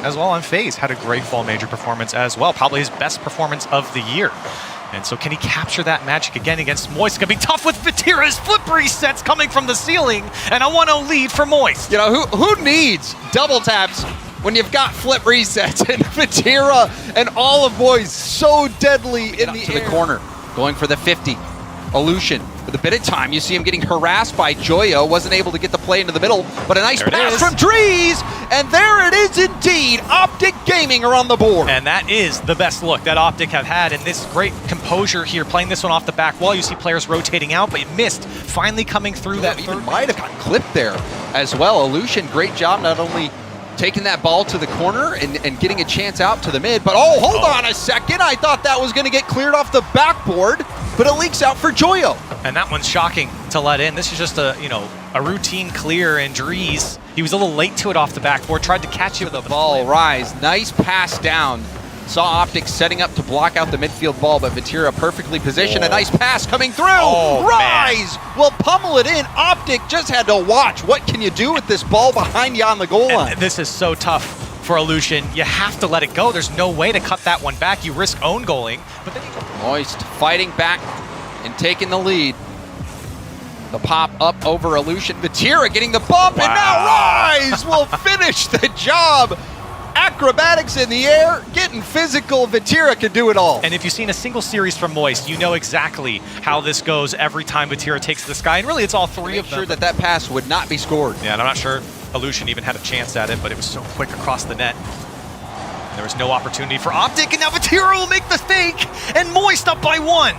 as well on Faze. Had a great fall major performance as well. Probably his best performance of the year. And so can he capture that magic again against Moist? It's going to be tough with Vatira's flip resets coming from the ceiling. And a 1-0 lead for Moist. You know, who needs double taps when you've got flip resets? And Vatira and all of Moist so deadly in the air. The corner, going for the 50. Illusion with a bit of time. You see him getting harassed by Joyo. Wasn't able to get the play into the middle, but a nice pass from Drees. And there it is indeed. Optic Gaming are on the board. And that is the best look that Optic have had. And this great composure here, playing this one off the back wall. You see players rotating out, but it missed. Finally coming through that third. Might have gotten clipped there as well. Illusion, great job not only taking that ball to the corner and getting a chance out to the mid, but hold on a second. I thought that was going to get cleared off the backboard, but it leaks out for Joyo. And that one's shocking to let in. This is just a routine clear, and Drees, he was a little late to it off the backboard, tried to catch it with the ball. Rise, nice pass down. Saw Optic setting up to block out the midfield ball, but Vatira perfectly positioned. A nice pass coming through. Rise will pummel it in. Optic just had to watch. What can you do with this ball behind you on the goal line? And this is so tough for Illusion. You have to let it go. There's no way to cut that one back. You risk own goaling. But then Moist fighting back and taking the lead. The pop up over Illusion. Vatira getting the bump, and now Rise will finish the job. Acrobatics in the air, getting physical. Vatira can do it all. And if you've seen a single series from Moist, you know exactly how this goes every time Vatira takes the sky. And really, it's all three of them. Sure that pass would not be scored. Yeah, and I'm not sure Illusion even had a chance at it, but it was so quick across the net. There was no opportunity for Optic, and now Vatira will make the fake, and Moist up by 1.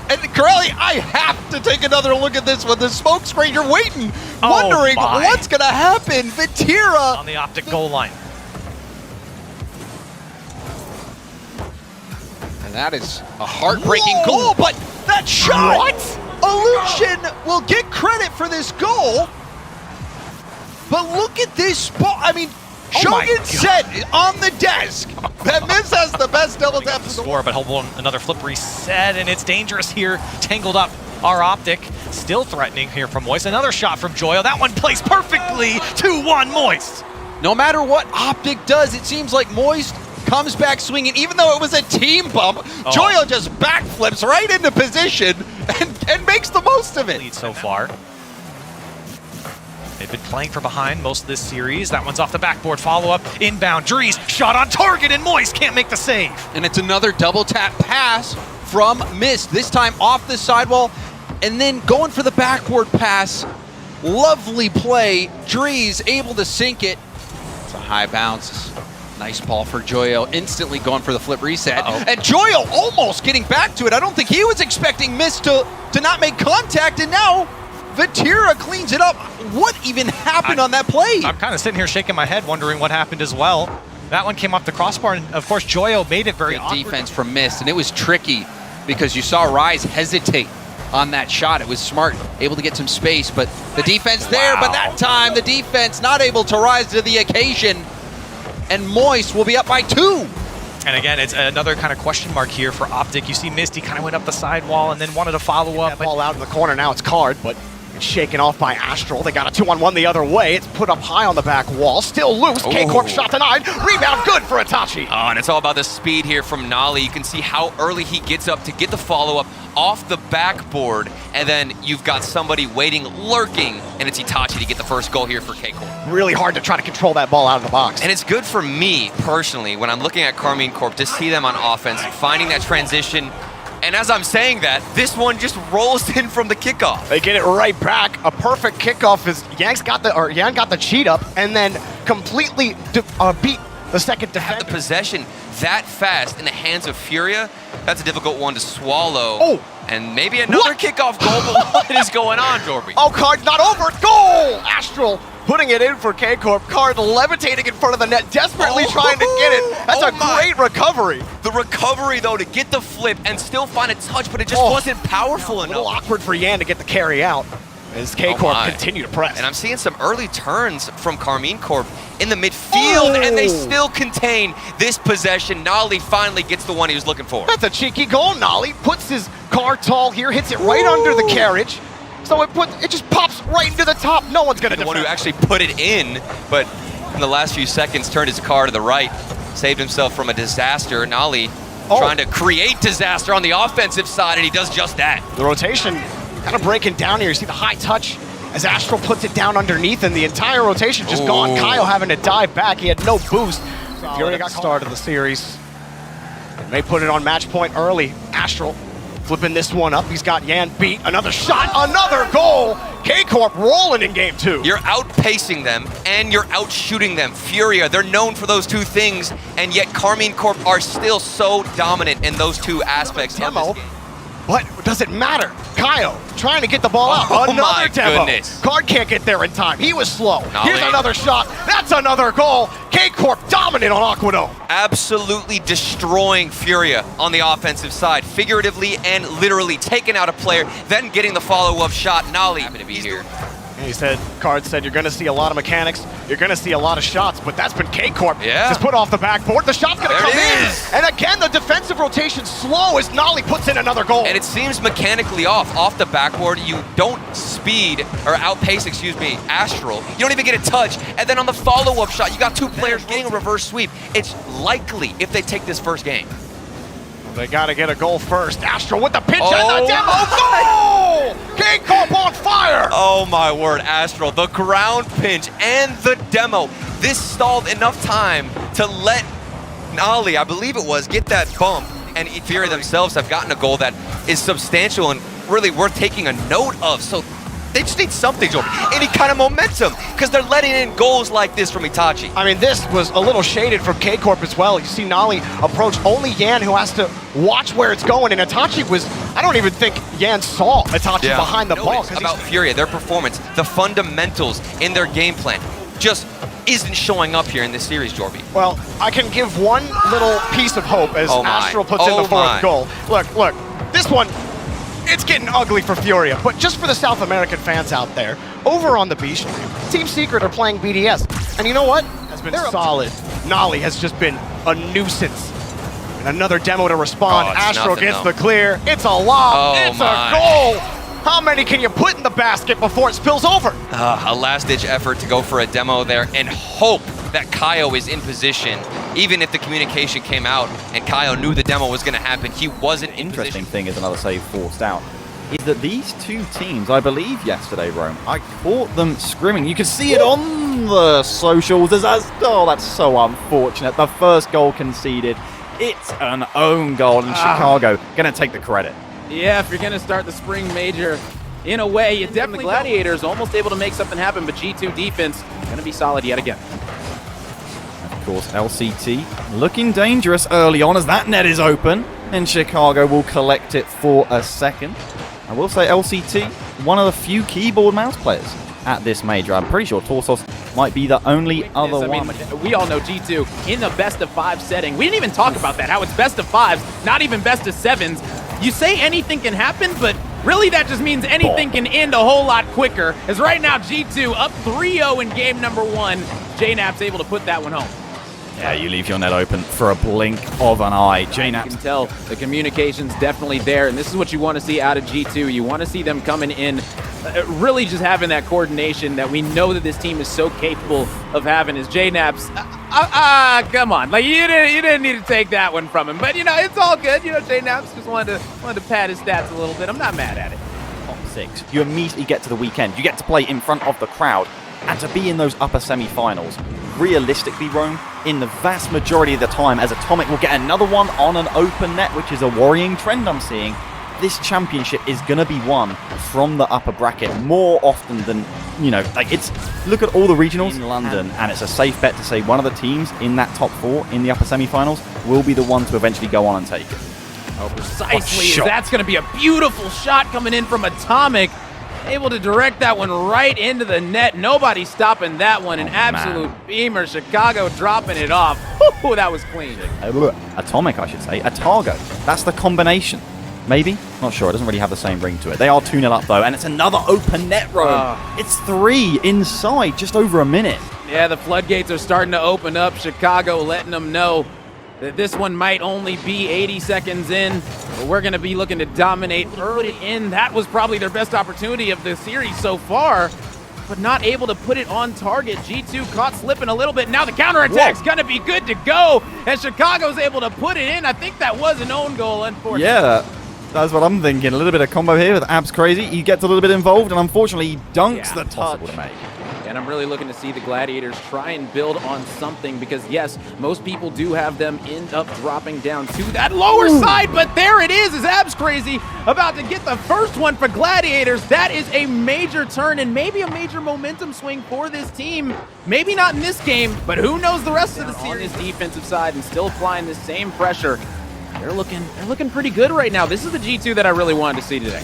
And Corelli, I have to take another look at this one. The smoke screen, you're waiting, wondering what's going to happen. Vatira on the Optic goal line. And that is a heartbreaking goal, but that shot! Illusion will get credit for this goal, but look at this ball. I mean, Shogun said on the desk that Miz has the best double tap in the score, but hold another flip reset, and it's dangerous here. Tangled up our Optic, still threatening here from Moist. Another shot from Joyo. That one plays perfectly. 2-1 Moist. No matter what Optic does, it seems like Moist comes back swinging. Even though it was a team bump, Joyo just backflips right into position and makes the most of it. Lead so far. They've been playing from behind most of this series. That one's off the backboard. Follow-up, inbound. Drees, shot on target, and Moist can't make the save. And it's another double tap pass from Mist, this time off the sidewall, and then going for the backward pass. Lovely play. Drees able to sink it. It's a high bounce. Nice ball for Joyo, instantly going for the flip reset. And Joyo almost getting back to it. I don't think he was expecting Mist to not make contact, and now Vatira cleans it up. What even happened on that play? I'm kind of sitting here shaking my head, wondering what happened as well. That one came off the crossbar, and of course, Joyo made it very awkward. Defense from Mist, and it was tricky because you saw Rise hesitate on that shot. It was smart, able to get some space, but the defense there, but that time the defense not able to rise to the occasion, and Moist will be up by 2. And again, it's another kind of question mark here for Optic. You see Misty kind of went up the sidewall and then wanted to follow up. Ball out in the corner, now it's Card, but it's shaken off by Astral. They got a 2-on-1 the other way. It's put up high on the back wall. Still loose. K-Corp shot denied. Rebound good for Itachi. Oh, and it's all about the speed here from Nolly. You can see how early he gets up to get the follow-up off the backboard. And then you've got somebody waiting, lurking, and it's Itachi to get the first goal here for K-Corp. Really hard to try to control that ball out of the box. And it's good for me, personally, when I'm looking at Karmine Corp, to see them on offense, finding that transition. And as I'm saying that, this one just rolls in from the kickoff. They get it right back. A perfect kickoff is Yang got the cheat up and then completely beat the second defender. Have the possession that fast in the hands of Furia, that's a difficult one to swallow. And maybe another kickoff goal, but what is going on, Jorby? Card's not over. Goal! Astral putting it in for K-Corp. Card levitating in front of the net, desperately trying to get it. That's a great recovery. The recovery, though, to get the flip and still find a touch, but it just wasn't powerful enough. A little awkward for Yan to get the carry out as K-Corp continue to press. And I'm seeing some early turns from Karmine Corp in the midfield, and they still contain this possession. Nolly finally gets the one he was looking for. That's a cheeky goal. Nolly puts his car tall here, hits it right under the carriage. So it just pops right into the top. No one's gonna defend. The one who actually put it in, but the last few seconds, turned his car to the right, saved himself from a disaster. Nolly trying to create disaster on the offensive side, and he does just that. The rotation kind of breaking down here. You see the high touch as Astral puts it down underneath, and the entire rotation just gone. Kyle having to dive back. He had no boost. Furia got started the series. They put it on match point early. Astral flipping this one up. He's got Yan beat. Another shot, another goal. K-Corp rolling in game 2. You're outpacing them, and you're outshooting them. Furia, they're known for those two things, and yet Karmine Corp are still so dominant in those two aspects of this game. But does it matter? Kyle trying to get the ball out. Oh Another my demo. goodness. Card can't get there in time. He was slow. Nolly. Here's another shot. That's another goal. K-Corp dominant on Aquadome. Absolutely destroying Furia on the offensive side, figuratively and literally taking out a player, then getting the follow-up shot. Nolly happy to be here. He said, Card said, you're going to see a lot of mechanics, you're going to see a lot of shots, but that's been K-Corp. Yeah. Just put off the backboard. The shot's going to There come it in. is. And again, the defensive rotation slow as Nolly puts in another goal. And it seems mechanically off the backboard. You don't speed, or outpace, excuse me, Astral. You don't even get a touch. And then on the follow-up shot, you got two players getting a reverse sweep. It's likely if they take this first game. They got to get a goal first. Astral with the pitch and Oh the demo. Goal! K-Corp on fire. Oh my word, Astral, the ground pinch and the demo. This stalled enough time to let Nolly, I believe it was, get that bump. And Furia themselves have gotten a goal that is substantial and really worth taking a note of. So they just need something, Jordan. Any kind of momentum, because they're letting in goals like this from Itachi. I mean, this was a little shaded from K-Corp as well. You see Nolly approach only Yan, who has to watch where it's going, and Itachi was, I don't even think Yan saw Itachi behind the ball. About Furia, their performance, the fundamentals in their game plan, just isn't showing up here in this series, Jorby. Well, I can give one little piece of hope as Astral puts in the fourth goal. Look, this one, it's getting ugly for Furia, but just for the South American fans out there, over on the beach, Team Secret are playing BDS. And you know what? Has been solid. Nolly has just been a nuisance. And another demo to respond. Astral gets the clear. It's a lob. It's a goal. How many can you put in the basket before it spills over? A last-ditch effort to go for a demo there and hope that Kaio is in position. Even if the communication came out and Kaio knew the demo was going to happen, he wasn't in position. Interesting thing is another save forced out. Is that these two teams, I believe yesterday, Rome, I caught them scrimming. You can see it on the socials. Oh, that's so unfortunate. The first goal conceded. It's an own goal, and Chicago going to take the credit. Yeah, if you're going to start the spring major in a way, you definitely the Gladiators almost able to make something happen, but G2 defense going to be solid yet again. Of course, LCT looking dangerous early on as that net is open, and Chicago will collect it for a second. I will say LCT, one of the few keyboard mouse players at this major. I'm pretty sure Torsos might be the only other one. We all know G2 in the best of 5 setting. We didn't even talk about that, how it's best of 5s, not even best of 7s. You say anything can happen, but really that just means anything can end a whole lot quicker. As right now, G2 up 3-0 in game number 1. JKnapp's able to put that one home. Yeah, you leave your net open for a blink of an eye. JKnapp. You can tell the communication's definitely there, and this is what you want to see out of G2. You want to see them coming in, really just having that coordination that we know that this team is so capable of having. Is JKnapp's, come on, like you didn't need to take that one from him, but you know it's all good. You know, JKnapp's just wanted to pad his stats a little bit. I'm not mad at it. Top 6. You immediately get to the weekend. You get to play in front of the crowd, and to be in those upper semi-finals. Realistically, Rome, in the vast majority of the time, as Atomic will get another one on an open net, which is a worrying trend I'm seeing, this championship is going to be won from the upper bracket more often than, you know, like it's, look at all the regionals in London, and it's a safe bet to say one of the teams in that top 4 in the upper semi-finals will be the one to eventually go on and take it. Oh, precisely. That's going to be a beautiful shot coming in from Atomic. Able to direct that one right into the net. Nobody stopping that one. An absolute beamer. Chicago dropping it off. Ooh, that was clean. Atomic, I should say. Atargo. That's the combination. Maybe? Not sure. It doesn't really have the same ring to it. They are 2-0 up, though, and it's another open net row. It's 3 inside, just over a minute. Yeah, the floodgates are starting to open up. Chicago letting them know that this one might only be 80 seconds in, but we're going to be looking to dominate early in. That was probably their best opportunity of the series so far. but not able to put it on target. G2 caught slipping a little bit. Now the counterattack's going to be good to go, and Chicago's able to put it in. I think that was an own goal, unfortunately. Yeah, that's what I'm thinking. A little bit of combo here with Abs Crazy. He gets a little bit involved, and unfortunately, he dunks the touch. To make. And I'm really looking to see the Gladiators try and build on something because, yes, most people do have them end up dropping down to that lower side, but there it is Abs Crazy about to get the first one for Gladiators. That is a major turn and maybe a major momentum swing for this team. Maybe not in this game, but who knows the rest of the series. On this defensive side and still applying the same pressure. They're looking pretty good right now. This is the G2 that I really wanted to see today.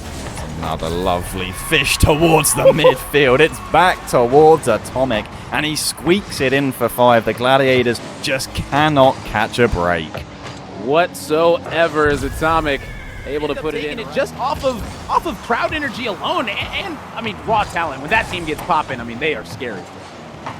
Another lovely fish towards the midfield. It's back towards Atomic, and he squeaks it in for 5. The Gladiators just cannot catch a break. Whatsoever is Atomic able to put it in. Just off of crowd energy alone, and I mean, raw talent. When that team gets popping, I mean, they are scary.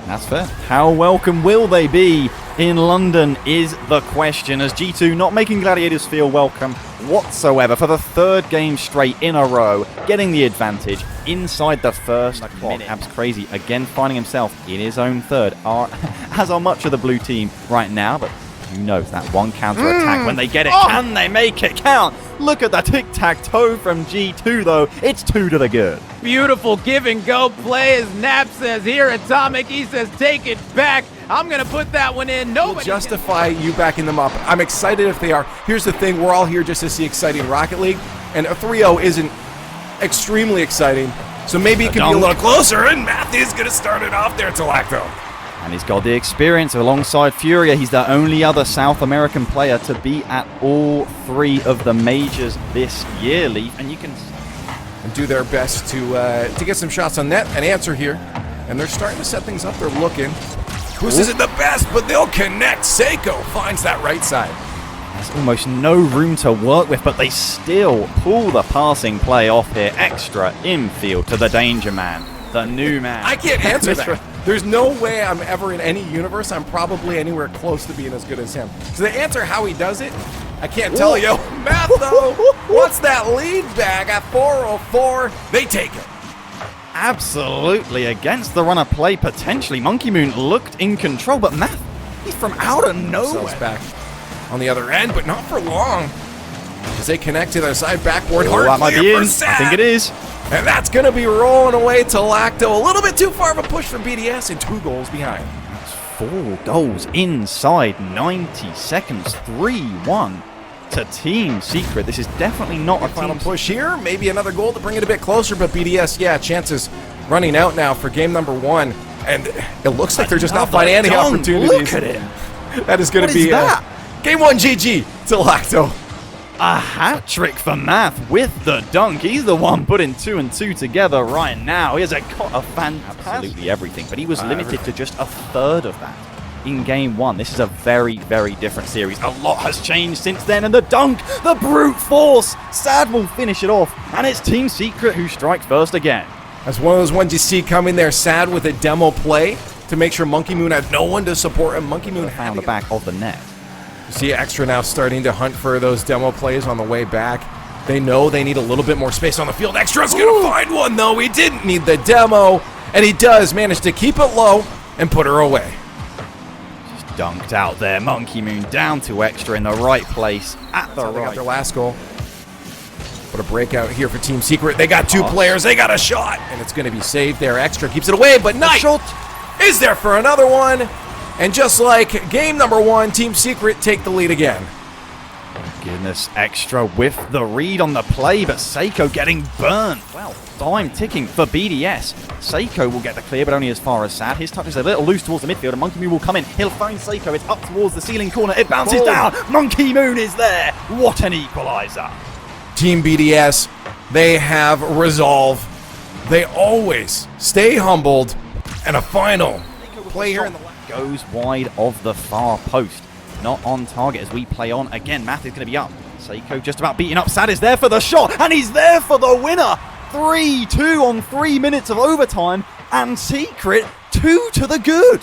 That's fair. How welcome will they be in London is the question, as G2 not making Gladiators feel welcome whatsoever for the 3rd game straight in a row, getting the advantage inside the first minute. Abs Crazy again finding himself in his own third, as are much of the blue team right now, but who knows, that one counter attack when they get it, can they make it count? Look at the tic-tac-toe from G2 though, it's 2 to the good. Beautiful give and go play, as Nap says here. Atomic, he says take it back. I'm gonna put that one in. Nobody justify you backing them up. I'm excited if they are. Here's the thing, we're all here just to see exciting Rocket League, and a 3-0 isn't extremely exciting, so maybe it could be a little closer, and Matthew's gonna start it off there to Lacto. And he's got the experience alongside Furia. He's the only other South American player to be at all 3 of the majors this year, Leaf. And you can do their best to get some shots on net and answer here. And they're starting to set things up. They're looking. Boost isn't the best, but they'll connect. Seiko finds that right side. There's almost no room to work with, but they still pull the passing play off here. Extra infield to the danger man, the new man. I can't answer that. There's no way I'm ever in any universe I'm probably anywhere close to being as good as him. So to answer how he does it, I can't tell you. Matt, though, what's that lead back at 4:04? They take it. Absolutely against the runner play, potentially. Monkey Moon looked in control, but Matt, he's from out of nowhere. Back on the other end, but not for long. As they connect to their side backboard. That might be in. I think it is. And that's going to be rolling away to Lacto. A little bit too far of a push for BDS and 2 goals behind. That's 4 goals inside 90 seconds. 3-1 to Team Secret. This is definitely not a final push here. Maybe another goal to bring it a bit closer, but BDS, yeah, chances running out now for game number 1. And it looks like they're just not finding any opportunities. Look at it. That is going to be game 1 GG to Lacto. A hat trick for Math with the dunk. He's the one putting 2 and 2 together right now. He has a fantastic absolutely everything, but he was limited to just a third of that in game 1. This is a very, very different series. A lot has changed since then, and the dunk, the brute force. Sad will finish it off, and it's Team Secret who strikes first again. That's one of those ones you see coming there. Sad with a demo play to make sure Monkey Moon had no one to support him. Monkey Moon found the back of the net. You see Extra now starting to hunt for those demo plays on the way back. They know they need a little bit more space on the field. Extra's going to find one, though. He didn't need the demo, and he does manage to keep it low and put her away. Just dunked out there. Monkey Moon down to Extra in the right place at the right. They got their last goal. What a breakout here for Team Secret. They got 2 players. They got a shot, and it's going to be saved there. Extra keeps it away, but Knight is there for another one. And just like game number 1, Team Secret take the lead again. Goodness, Extra with the read on the play, but Seiko getting burnt. Well, time ticking for BDS. Seiko will get the clear, but only as far as Sad. His touch is a little loose towards the midfield, and Monkey Moon will come in. He'll find Seiko. It's up towards the ceiling corner. It bounces down. Monkey Moon is there. What an equalizer. Team BDS, they have resolve. They always stay humbled. And a final play here in the goes wide of the far post. Not on target as we play on. Again, Math is going to be up. Seiko just about beating up. Sad is there for the shot, and he's there for the winner. 3-2 on 3 minutes of overtime, and Secret 2 to the good.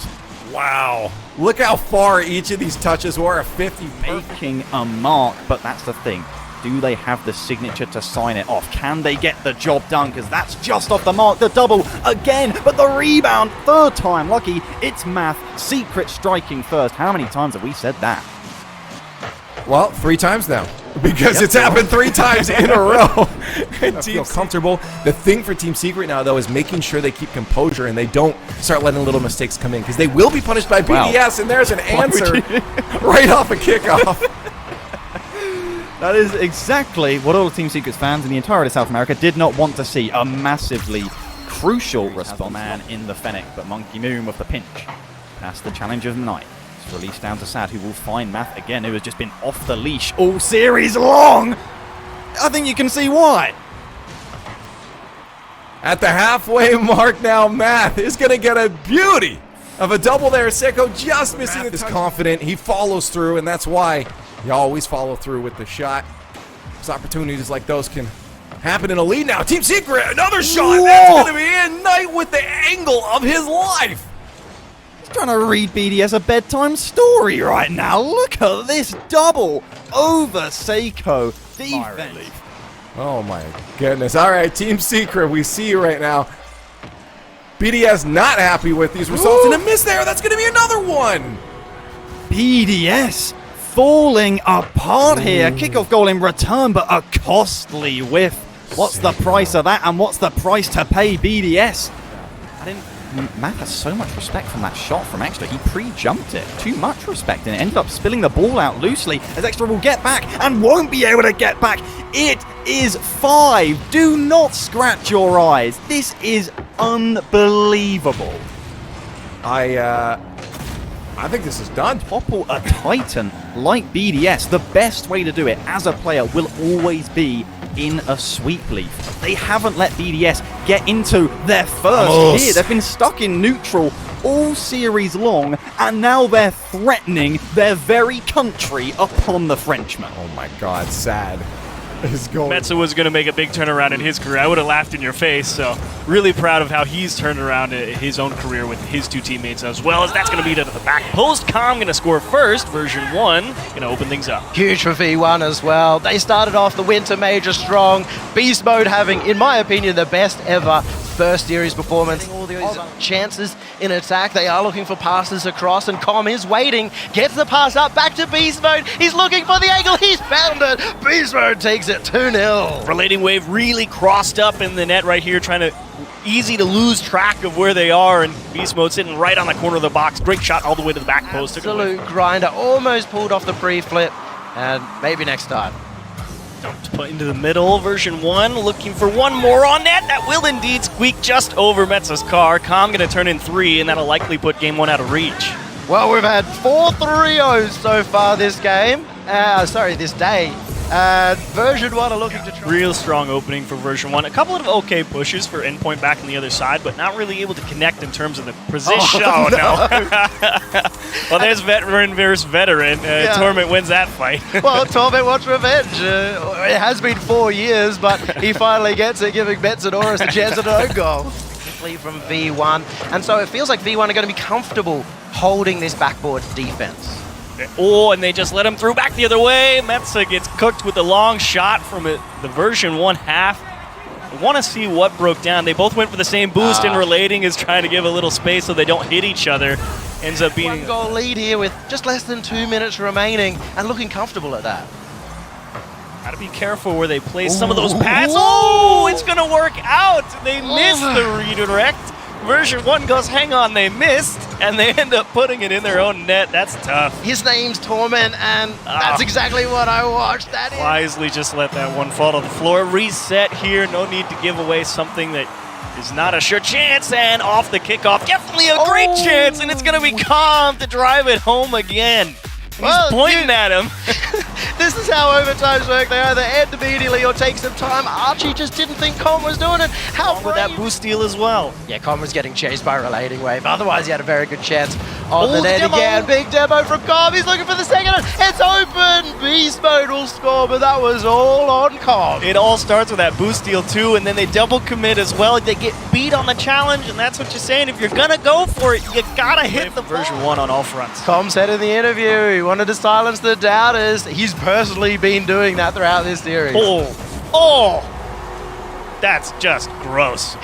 Wow. Look how far each of these touches were. A 50. Making a mark, but that's the thing. do they have the signature to sign it off? Can they get the job done? Because that's just off the mark. The double again, but the rebound, third time lucky. It's Math, Secret striking first. How many times have we said that? Well, 3 times now. Because it's happened 3 times in a row. And feel comfortable. The thing for Team Secret now, though, is making sure they keep composure and they don't start letting little mistakes come in, because they will be punished by BDS, and there's an answer right off a kickoff. That is exactly what all Team Secret's fans in the entirety of South America did not want to see. A massively crucial response. Man in the Fennec, but Monkey Moon with the pinch. That's the challenge of the night. Released down to Sad, who will find Math again, who has just been off the leash all series long. I think you can see why. At the halfway mark now, Math is going to get a beauty of a double there. Seko just missing it. Is confident. He follows through, and that's why you always follow through with the shot. Because opportunities like those can happen in a lead now. Team Secret, another shot. Whoa. That's going to be in. Knight with the angle of his life. Trying to read BDS a bedtime story right now. Look at this double over Seiko. Defense. Oh my goodness. All right, Team Secret, we see you right now. BDS not happy with these results. And a miss there. That's going to be another one. BDS falling apart here. Kickoff goal in return, but a costly whiff. What's the price of that, and what's the price to pay BDS? Math has so much respect from that shot from Extra. He pre-jumped it. Too much respect, and it ended up spilling the ball out loosely as Extra will get back and won't be able to get back. It is 5. Do not scratch your eyes. This is unbelievable. I think this is done. Topple a Titan like BDS. The best way to do it as a player will always be in a sweep leaf. They haven't let BDS get into their first here. They've been stuck in neutral all series long, and now they're threatening their very country upon the Frenchman. Oh my God, Sad is going. Metza was going to make a big turnaround in his career. I would have laughed in your face, so really proud of how he's turned around his own career with his 2 teammates, as well as that's going to be to the back post. Calm going to score first. Version 1 going to open things up. Huge for V1 as well. They started off the Winter Major strong. Beast Mode having, in my opinion, the best ever first series performance. All these chances in attack. They are looking for passes across, and Com is waiting. Gets the pass up back to Beast Mode. He's looking for the angle. He's found it. Beast Mode takes it 2-0. Relating Wave really crossed up in the net right here, trying to easy to lose track of where they are, and Beast Mode sitting right on the corner of the box. Great shot all the way to the back post. Absolute grinder. Almost pulled off the pre-flip, and maybe next time. Dumped put into the middle. Version 1 looking for one more on net. That will indeed squeak just over Metza's car. Com going to turn in 3, and that'll likely put game 1 out of reach. Well, we've had 4 3-0s so far this game. This day. Version 1 are looking to try. Real strong opening for Version 1. A couple of okay pushes for Endpoint back on the other side, but not really able to connect in terms of the position. Oh, no. Well, there's veteran versus veteran. Torment wins that fight. Well, Torment wants revenge. It has been 4 years, but he finally gets it, giving Betts and Oris a chance at an own goal. From V1. And so it feels like V1 are going to be comfortable holding this backboard defense. Oh, and they just let him through back the other way. Metza gets cooked with a long shot from the Version 1 half. I want to see what broke down. They both went for the same boost, and Relating is trying to give a little space so they don't hit each other. Ends up being 1 goal lead here with just less than 2 minutes remaining, and looking comfortable at that. Gotta be careful where they place some of those pads. Oh, it's gonna work out. They missed the redirect. Version 1 goes, hang on, they missed, and they end up putting it in their own net. That's tough. His name's Torment, and that's exactly what I watched. That is. Wisely just let that one fall to the floor. Reset here. No need to give away something that is not a sure chance, and off the kickoff. Definitely a great chance, and it's gonna be Calm to drive it home again. He's pointing at him. This is how overtimes work. They either end immediately or take some time. Archie just didn't think Com was doing it. How with that boost steal as well. Yeah, Com was getting chased by Relating Wave. Otherwise, he had a very good chance on the net again. Big demo from Com. He's looking for the second. It's open. Beast Mode will score, but that was all on Com. It all starts with that boost steal too, and then they double commit as well. They get beat on the challenge, and that's what you're saying. If you're gonna go for it, you gotta hit the Version 1 on all fronts. Com said in the interview he wanted to silence the doubters. He's personally been doing that throughout this series. Oh! That's just gross.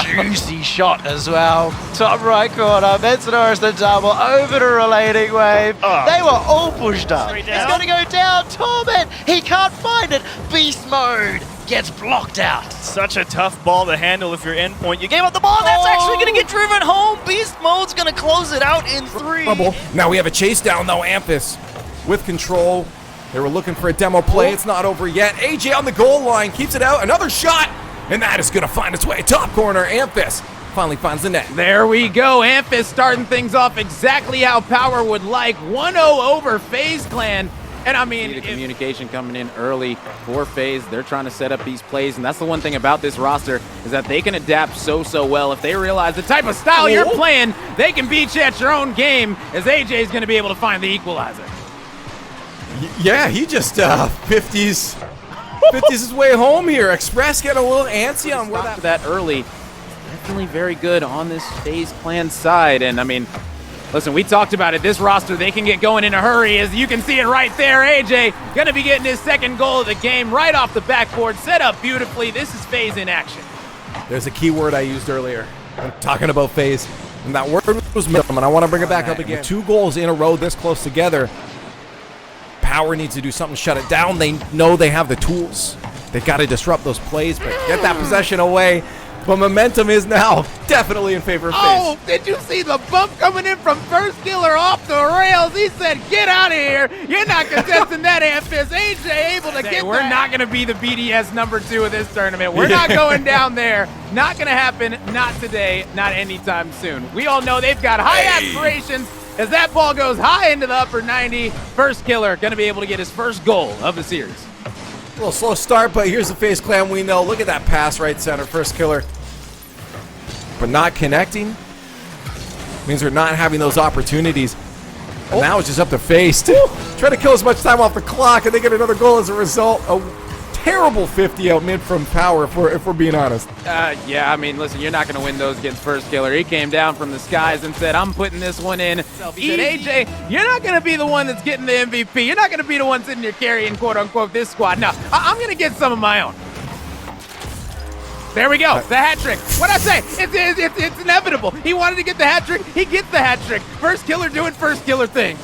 Juicy shot as well. Top right corner, Metsadorus the double, over to Relating Wave. They were all pushed up. It's going to go down. Torment, he can't find it. Beast mode gets blocked out. Such a tough ball to handle if you're Endpoint. You gave up the ball, that's actually going to get driven home. Beast mode's going to close it out in 3. Trouble. Now we have a chase down though, Amphis with control. They were looking for a demo play. It's not over yet. AJ on the goal line keeps it out. Another shot, and that is going to find its way. Top corner, Amphis finally finds the net. There we go. Amphis starting things off exactly how Power would like. 1-0 over Faze Clan. And I mean, the communication coming in early for Faze. They're trying to set up these plays, and that's the one thing about this roster is that they can adapt so well. If they realize the type of style you're playing, they can beat you at your own game, as AJ is going to be able to find the equalizer. Yeah, he just 50s his way home here. Express getting a little antsy on where that early. Definitely very good on this Faze Clan side. And I mean, listen, we talked about it. This roster, they can get going in a hurry. As you can see it right there, AJ gonna be getting his second goal of the game right off the backboard. Set up beautifully. This is Faze in action. There's a key word I used earlier. I'm talking about Faze, and that word was minimum, and I want to bring it back up again. With 2 goals in a row this close together, Power needs to do something to shut it down. They know they have the tools. They've got to disrupt those plays, but get that possession away. But momentum is now definitely in favor of Faze. Oh, did you see the bump coming in from First Killer off the rails? He said, get out of here. You're not contesting that, Amphis. AJ able to get We're not going to be the BDS number 2 of this tournament. We're not going down there. Not going to happen. Not today. Not anytime soon. We all know they've got high aspirations. As that ball goes high into the upper 90, First Killer going to be able to get his first goal of the series. A little slow start, but here's the Faze Clan we know. Look at that pass right center, First Killer. But not connecting means they're not having those opportunities. And now it's just up to Faze to try to kill as much time off the clock, and they get another goal as a result. A terrible 50 out mid from Power, if we're being honest. Yeah, I mean, listen, you're not going to win those against First Killer. He came down from the skies and said, I'm putting this one in. He said, AJ, you're not going to be the one that's getting the MVP. You're not going to be the one sitting here carrying, quote-unquote, this squad. No, I'm going to get some of my own. There we go, the hat trick. What'd I say? It's inevitable. He wanted to get the hat trick. He gets the hat trick. First Killer doing First Killer things.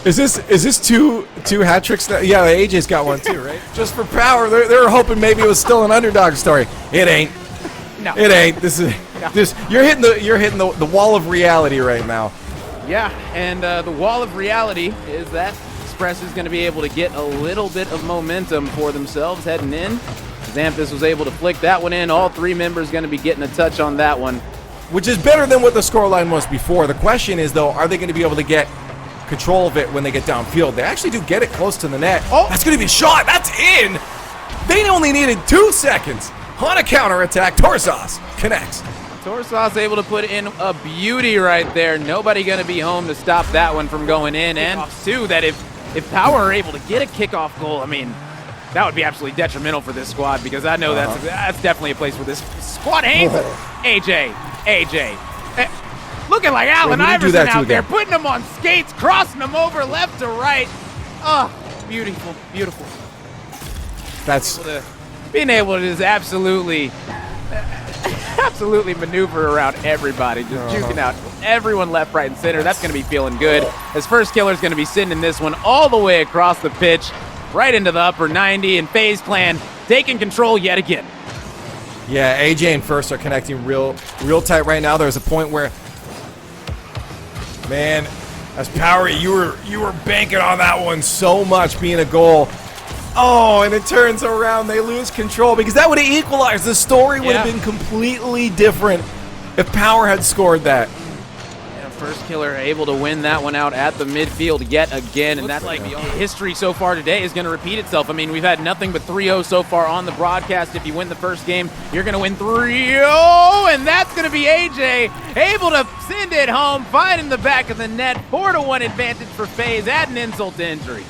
Is this two hat tricks? Yeah, AJ's got one too, right? Just for Power, they were hoping maybe it was still an underdog story. It ain't. No. It ain't. You're hitting the wall of reality right now. Yeah, and the wall of reality is that Express is going to be able to get a little bit of momentum for themselves heading in. Xanthus was able to flick that one in. All 3 members going to be getting a touch on that one. Which is better than what the scoreline was before. The question is, though, are they going to be able to get control of it when they get downfield? They actually do get it close to the net. Oh, that's going to be a shot. That's in. They only needed 2 seconds. On a counterattack, Torsos connects. Torsos able to put in a beauty right there. Nobody going to be home to stop that one from going in. And, too, that if Power are able to get a kickoff goal, I mean, that would be absolutely detrimental for this squad, because I know that's definitely a place where this squad aims. AJ. Looking like Allen Iverson out there, putting him on skates, crossing him over left to right. Oh, beautiful, beautiful. That's being able to just absolutely maneuver around everybody, just juking out everyone left, right, and center. That's going to be feeling good. As First Killer's going to be sending this one all the way across the pitch, right into the upper 90, and Faze Clan taking control yet again. Yeah, AJ and First are connecting real tight right now. There's a point where, man, as Power, you were banking on that one so much being a goal. Oh, and it turns around. They lose control, because that would have equalized. The story would have been completely different if Power had scored that. First Killer able to win that one out at the midfield yet again, and that's like history so far today is going to repeat itself. I mean, we've had nothing but 3-0 so far on the broadcast. If you win the first game, you're going to win 3-0, and that's going to be AJ able to send it home, finding the back of the net. 4-1 advantage for Faze, add an insult to injury.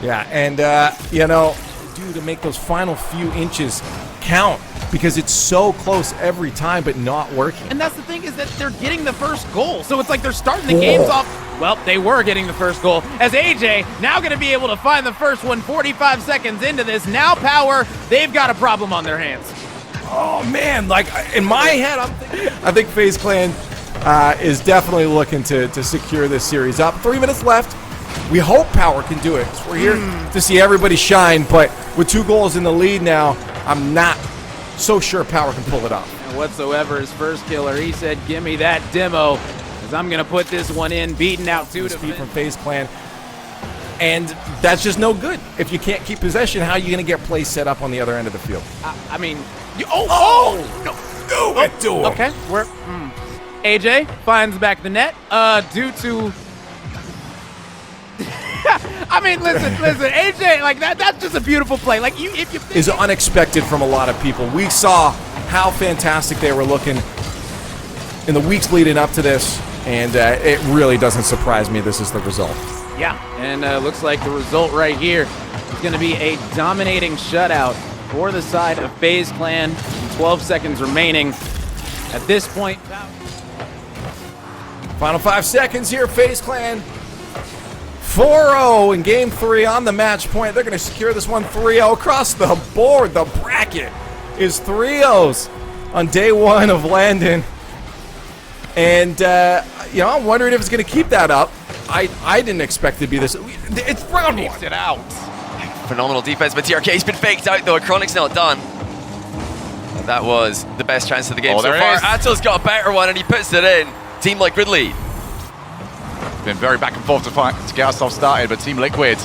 Yeah, and to make those final few inches count, because it's so close every time, but not working. And that's the thing, is that they're getting the first goal. So it's like they're starting the games off Well, they were getting the first goal, as AJ now going to be able to find the first one 45 seconds into this. Now Power, they've got a problem on their hands. Oh man, like in my head, I think FaZe Clan is definitely looking to secure this series up. 3 minutes left. We hope Power can do it. We're here to see everybody shine, but with 2 goals in the lead now, I'm not so sure Power can pull it off. Whatsoever his first killer, he said, "Give me that demo, because I'm going to put this one in." Beaten out 2 to speed from FaZe Clan, and that's just no good. If you can't keep possession, how are you going to get plays set up on the other end of the field? I mean, no, do it to him. Okay, we're AJ finds back the net. Due to, I mean, listen, AJ, like that's just a beautiful play. Like if you is unexpected from a lot of people. We saw how fantastic they were looking in the weeks leading up to this, and it really doesn't surprise me this is the result. Yeah, and looks like the result right here is going to be a dominating shutout for the side of FaZe Clan. 12 seconds remaining at this point. Final 5 seconds here, FaZe Clan. 4-0 in game 3 on the match point. They're going to secure this one 3-0 across the board. The bracket is 3-0s on day 1 of Landon. And, you know, I'm wondering if it's going to keep that up. I didn't expect it to be this. It's round 1. It out. Phenomenal defense, but TRK's been faked out, though. Chronic's not done. That was the best chance of the game so far. Ato's got a better one, and he puts it in. Team Liquid lead. Been very back and forth to get ourselves started, but Team Liquid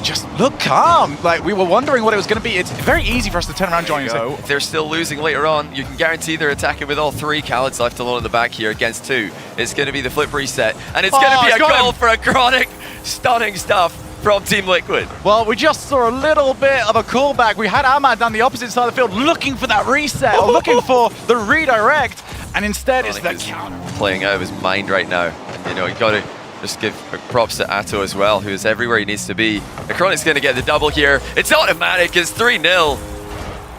just look calm. Like, we were wondering what it was going to be. It's very easy for us to turn around, join and If they're still losing later on, you can guarantee they're attacking with all 3. Khaled's left alone in the back here against 2. It's going to be the flip reset, and it's going to be a goal for a Chronic. Stunning stuff from Team Liquid. Well, we just saw a little bit of a callback. We had our man down the opposite side of the field looking for that reset, or looking for the redirect, and instead it's the counter. Playing out of his mind right now. You know, you got to just give props to Atto as well, who is everywhere he needs to be. The Chronic's going to get the double here. It's automatic. It's 3-0.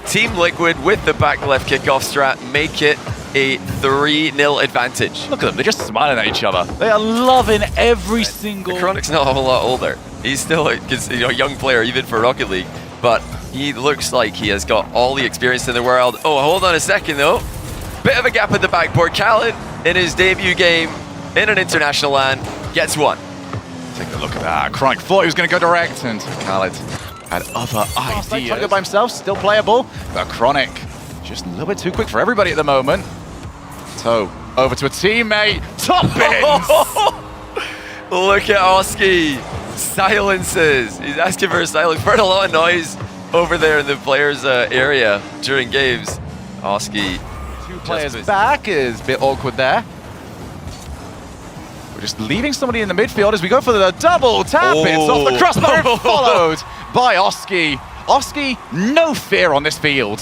Team Liquid with the back left kickoff strat make it a 3-0 advantage. Look at them. They're just smiling at each other. They are loving every single... The Chronic's not a whole lot older. He's still a young player, even for Rocket League, but he looks like he has got all the experience in the world. Oh, hold on a second, though. Bit of a gap at the backboard. Khaled, in his debut game in an international LAN, gets one. Take a look at that. Chronic thought he was going to go direct, and Khaled had other ideas. Trying to go by himself, still playable. But Chronic, just a little bit too quick for everybody at the moment. So, over to a teammate. Top bins! Look at Oski. Silences. He's asking for a silence. Heard a lot of noise over there in the players' area during games. Oski. 2 players back is a bit awkward there. We're just leaving somebody in the midfield as we go for the double tap. It's off the crossbar, followed by Oski. Oski, no fear on this field.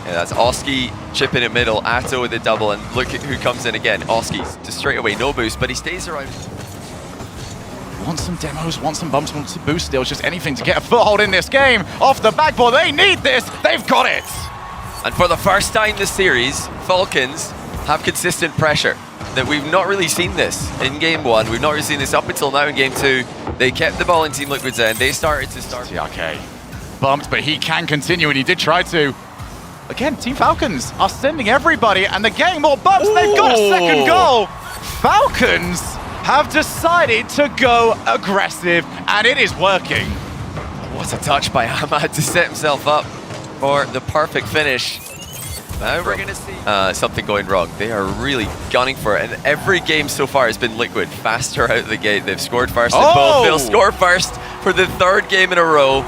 Yeah, that's Oski chipping in middle, Atto with the double, and look at who comes in again. Oski's just straight away, no boost, but he stays around. Want some demos, want some bumps, want some boost steals, just anything to get a foothold in this game. Off the backboard, they need this, they've got it. And for the first time this series, Falcons have consistent pressure. That we've not really seen this in game 1. We've not really seen this up until now in game 2. They kept the ball in Team Liquid's end. They started to start. TRK bumped, but he can continue, and he did try to. Again, Team Falcons are sending everybody, and the game more bumps. Ooh. They've got a second goal. Falcons have decided to go aggressive, and it is working. What a touch by Ahmad to set himself up for the perfect finish. Now we're going to see something going wrong. They are really gunning for it, and every game so far has been Liquid faster out of the gate. They've scored first in both. They'll score first for the 3rd game in a row.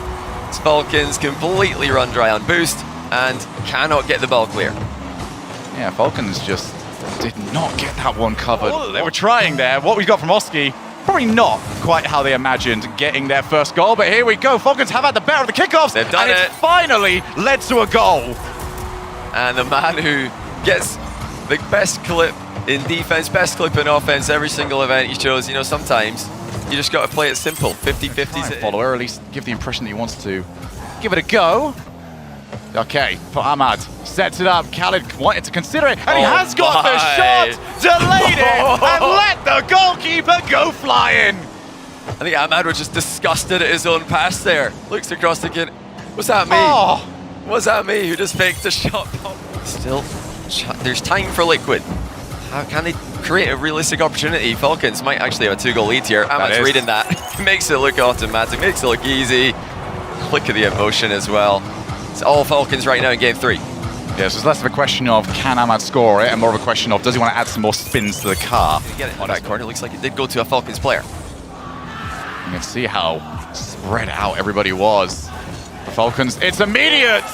Falcons completely run dry on boost and cannot get the ball clear. Yeah, Falcons just did not get that one covered. Oh, they were trying there. What we got from Oski, probably not quite how they imagined getting their first goal, but here we go. Falcons have had the better of the kickoffs, They've done and it's finally led to a goal. And the man who gets the best clip in defense, best clip in offense, every single event he chose, you know, sometimes you just got to play it simple. 50-50s. Follow, or at least give the impression that he wants to give it a go. Okay, for Ahmad. Sets it up. Khaled wanted to consider it, and he has got the shot, delayed it, and let the goalkeeper go flying. I think Ahmad was just disgusted at his own pass there. Looks across again. Was that me? Oh. Was that me who just faked a shot? Still, there's time for Liquid. How can they create a realistic opportunity? Falcons might actually have a 2-goal lead here. Ahmad's reading that. Makes it look automatic, makes it look easy. Click of the emotion as well. It's all Falcons right now in game 3. Yeah, so it's less of a question of can Ahmad score it, and more of a question of does he want to add some more spins to the car. Get it in the back corner. Looks like it did go to a Falcons player. You can see how spread out everybody was. The Falcons, it's immediate!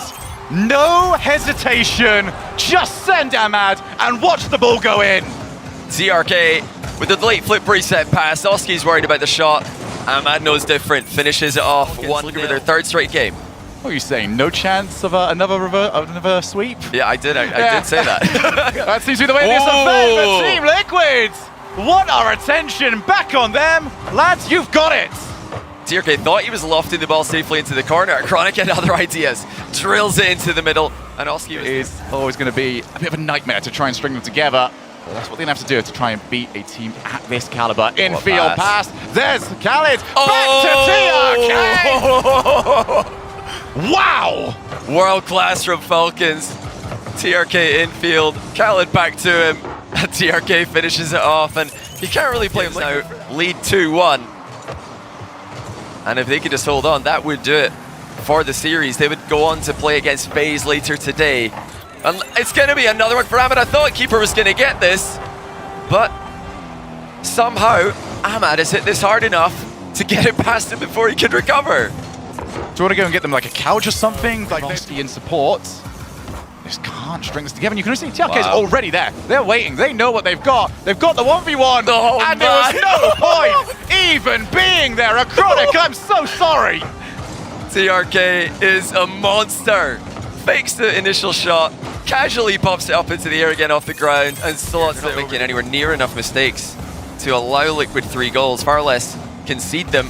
No hesitation! Just send Ahmad and watch the ball go in! TRK with the late flip reset pass. Oski's worried about the shot. Ahmad knows different. Finishes it off 1-0 with their 3rd straight game. What are you saying? No chance of another sweep? Yeah, I did. I did say that. That seems to be the way this event for Team Liquid! Want our attention back on them? Lads, you've got it! TRK thought he was lofting the ball safely into the corner. Chronic had other ideas. Drills it into the middle. And Oski is always going to be a bit of a nightmare to try and string them together. But that's what they're going to have to do to try and beat a team at this caliber. Infield pass. There's Khaled. Back to TRK! Wow! World class from Falcons. TRK infield. Khaled back to him. TRK finishes it off. And you can't really play him now. Lead 2-1. And if they could just hold on, that would do it for the series. They would go on to play against Faze later today. And it's going to be another one for Ahmad. I thought Keeper was going to get this, but somehow Ahmad has hit this hard enough to get it past him before he could recover. Do you want to go and get them like a couch or something? Like Oski in support. They just can't string this together. And you can see TRK's already there. They're waiting. They know what they've got. They've got the 1v1. Oh, and there was no point even being there. A Chronic, I'm so sorry. TRK is a monster. Fakes the initial shot, casually pops it up into the air again off the ground, and slots it, making anywhere near enough mistakes to allow Liquid 3 goals, far less concede them.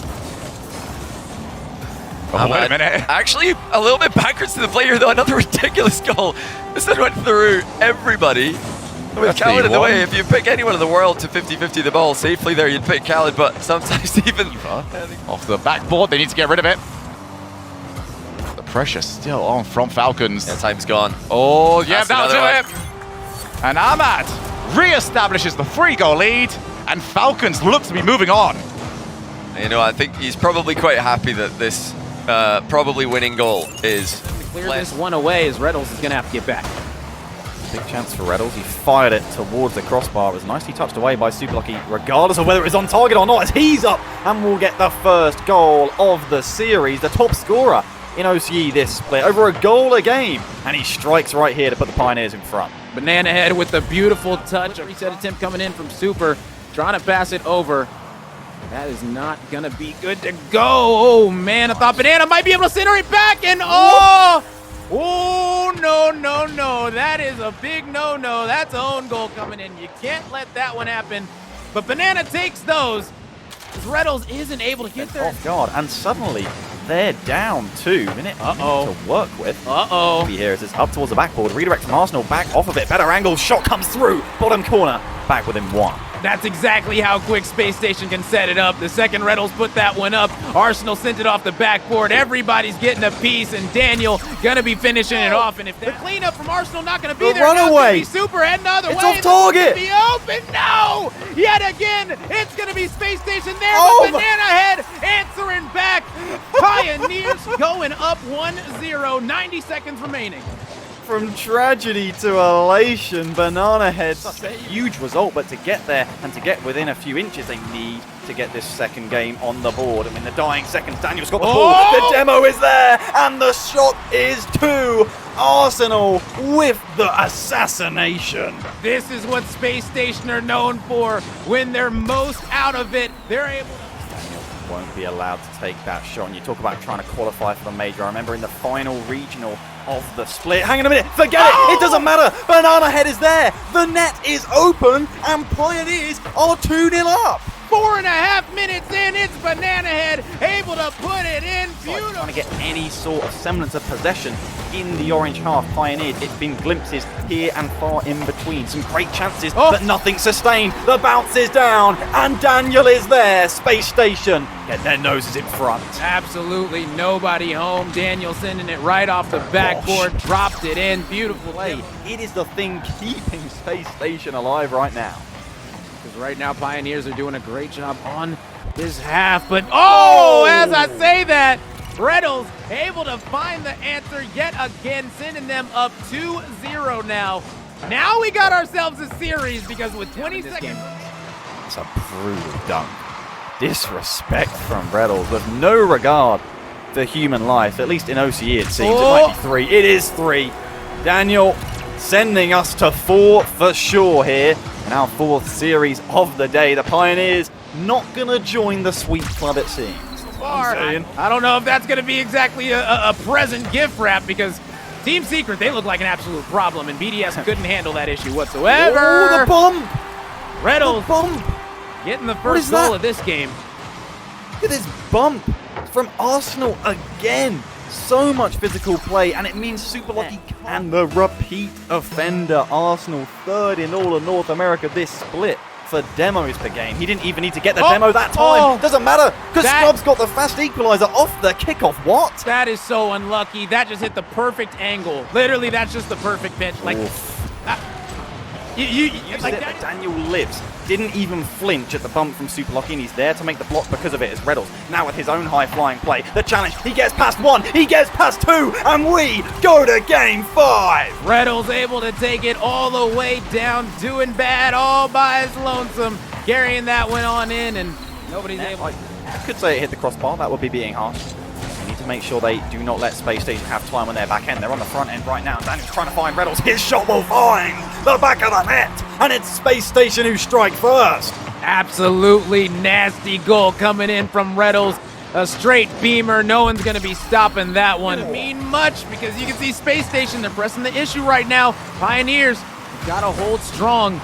Oh, wait a minute. Actually, a little bit backwards to the player, though. Another ridiculous goal. This one went through everybody. With Khaled in the way, if you pick anyone in the world to 50-50 the ball safely there, you'd pick Khaled, but sometimes even... Off the backboard, they need to get rid of it. The pressure still on from Falcons. Yeah, time's gone. Oh, yeah, that'll do it. And Ahmad re-establishes the 3-goal lead, and Falcons look to be moving on. You know, I think he's probably quite happy that this probably winning goal is... To clear this one away, as Reddles is going to have to get back. Big chance for Reddles. He fired it towards the crossbar. It was nicely touched away by Super Lucky, regardless of whether it was on target or not, as he's up and will get the first goal of the series. The top scorer in OCE this split, over a goal a game. And he strikes right here to put the Pioneers in front. Banana Head with the beautiful touch. A reset attempt coming in from Super, trying to pass it over. That is not going to be good to go. Oh, man, I thought Banana might be able to center it back, and oh! Oh, no, no, no. That is a big no-no. That's an own goal coming in. You can't let that one happen. But Banana takes those. Reddles isn't able to get there. Oh, God. And suddenly, they're down 2 minutes to work with. Here as it's up towards the backboard. Redirect from Arsenal, back off of it. Better angle. Shot comes through. Bottom corner. Back within 1. That's exactly how quick Spacestation can set it up. The second Reddles put that one up. Arsenal sent it off the backboard. Everybody's getting a piece, and Daniel gonna be finishing it off. And if the cleanup from Arsenal not gonna be there, runaway. Super heading the other way. It's off target. It's gonna be open. No! Yet again, it's gonna be Spacestation there, but Banana Head answering back. Pioneers going up 1-0. 90 seconds remaining. From tragedy to elation, Banana Head, such a huge result, but to get there and to get within a few inches, they need to get this second game on the board. And in the dying seconds, Daniel's got the ball, the demo is there, and the shot is to Arsenal with the assassination. This is what Spacestation are known for. When they're most out of it, they're able to... Won't be allowed to take that shot. And you talk about trying to qualify for the major. I remember in the final regional of the split. Hang on a minute, forget it, it doesn't matter. Banana Head is there, the net is open, and Pioneers are 2-0 up. 4.5 6 minutes in, it's Banana Head able to put it in. Beautiful. Trying to get any sort of semblance of possession in the orange half. Pioneered. It's been glimpses here and far in between. Some great chances, but nothing sustained. The bounce is down, and Daniel is there. Space Station get their noses in front. Absolutely nobody home. Daniel sending it right off the backboard, dropped it in. Beautiful play. It is the thing keeping Space Station alive right now. Because right now, Pioneers are doing a great job on this half. But, as I say that, Reynolds able to find the answer yet again, sending them up 2-0 now. Now we got ourselves a series because with 20 seconds. It's a brutal dunk. Disrespect from Reynolds with no regard for human life. At least in OCE it seems. It might be 3. It is 3. Daniel sending us to 4 for sure here. In our 4th series of the day. The Pioneers not going to join the sweep club, it seems. I don't know if that's going to be exactly a present gift wrap because Team Secret, they look like an absolute problem, and BDS couldn't handle that issue whatsoever. Oh, the bump! Reynolds the bump! getting the first goal of this game. Look at this bump from Arsenal again. So much physical play, and it means Super Lucky and the repeat offender. Arsenal 3rd in all of North America this split for demos per game. He didn't even need to get the demo that time. Doesn't matter, because Scrub's got the fast equalizer off the kickoff. What? That is so unlucky. That just hit the perfect angle. Literally, that's just the perfect pitch. Like, Daniel lives. Didn't even flinch at the bump from Super Lucky, and he's there to make the block because of it as Reynolds. Now with his own high-flying play, the challenge, he gets past 1, he gets past 2, and we go to game 5! Reynolds able to take it all the way down, doing bad all by his lonesome, carrying that one on in, and nobody's able. I could say it hit the crossbar, that would be being harsh. We need to make sure they do not let Space Station have time on their back end. They're on the front end right now. Daniel's trying to find Reynolds. His shot will find the back of the net. And it's Space Station who strike first. Absolutely nasty goal coming in from Reynolds. A straight beamer. No one's going to be stopping that one. Mean much because you can see Space Station. They're pressing the issue right now. Pioneers got to hold strong.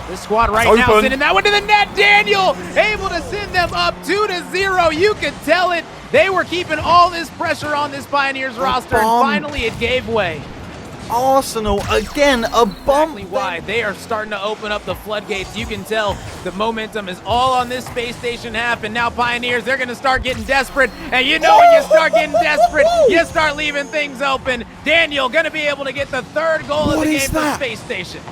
This squad right now sending that one to the net. Daniel able to send them up 2-0. You could tell it. They were keeping all this pressure on this Pioneers roster, and finally it gave way. Arsenal again, a bump. Exactly why they are starting to open up the floodgates. You can tell the momentum is all on this Space Station half, and now Pioneers, they're going to start getting desperate. And you know when you start getting desperate, you start leaving things open. Daniel going to be able to get the 3rd goal of the game for Space Station.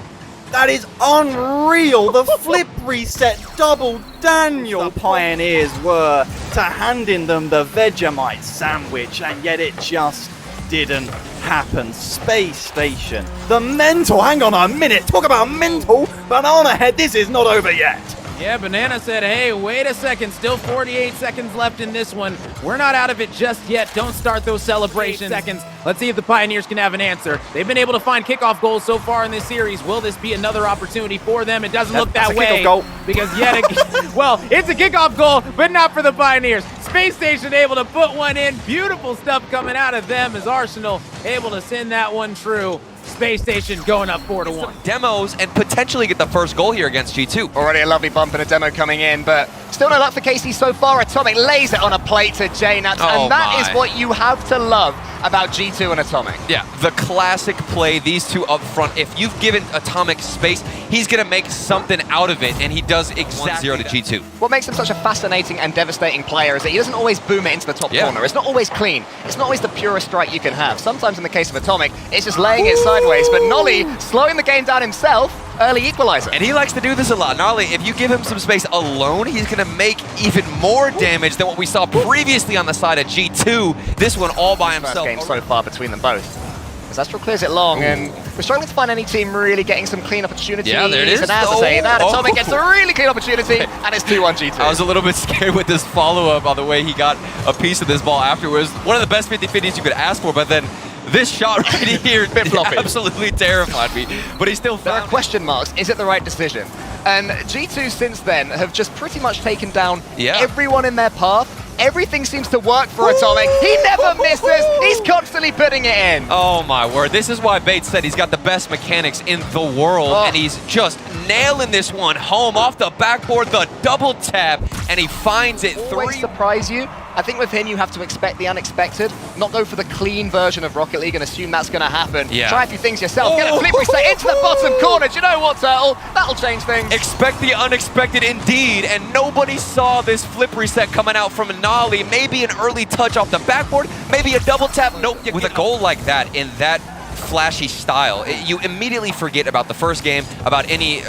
That is unreal. The flip reset double Daniel. The Pioneers were to handing them the Vegemite sandwich, and yet it just didn't happen. Space Station. The mental. Hang on a minute. Talk about mental. Banana Head, this is not over yet. Yeah, Banana said, hey, wait a second. Still 48 seconds left in this one. We're not out of it just yet. Don't start those celebrations. Seconds. Let's see if the Pioneers can have an answer. They've been able to find kickoff goals so far in this series. Will this be another opportunity for them? It doesn't look that way. Goal. Because yet again, well, it's a kickoff goal, but not for the Pioneers. Space Station able to put one in. Beautiful stuff coming out of them as Arsenal able to send that one true. Space Station going up 4-1. Demos and potentially get the first goal here against G2. Already a lovely bump and a demo coming in, but still no luck for KC so far. Atomic lays it on a plate to JNats, and that is what you have to love about G2 and Atomic. Yeah, the classic play, these two up front. If you've given Atomic space, he's going to make something out of it, and he does exactly 1-0 to G2. What makes him such a fascinating and devastating player is that he doesn't always boom it into the top corner. It's not always clean. It's not always the purest strike you can have. Sometimes in the case of Atomic, it's just laying it sideways, but Nolly slowing the game down himself, early equalizer. And he likes to do this a lot. Nolly, if you give him some space alone, he's going to make even more damage than what we saw previously on the side of G2. This one all by himself. First game so far between them both. As Astral clears it long, and we're struggling to find any team really getting some clean opportunities. Yeah, there it is. And as I say, that Atomic gets a really clean opportunity, and it's 2-1 G2. I was a little bit scared with this follow-up on the way he got a piece of this ball afterwards. One of the best 50-50s you could ask for, but then this shot right here absolutely terrified me. But he still found There are question marks. Is it the right decision? And G2 since then have just pretty much taken down everyone in their path everything seems to work for Atomic. He never misses. He's constantly putting it in. Oh my word. This is why Bates said he's got the best mechanics in the world, and he's just nailing this one home off the backboard, the double tap, and he finds it Always surprise you. I think with him, you have to expect the unexpected, not go for the clean version of Rocket League and assume that's going to happen. Yeah. Try a few things yourself. Get a flip reset into the bottom corner. Do you know what, Turtle? That'll change things. Expect the unexpected indeed, and nobody saw this flip reset coming out from Nolly. Maybe an early touch off the backboard, maybe a double tap. Nope, with a goal like that in that flashy style, you immediately forget about the first game, about any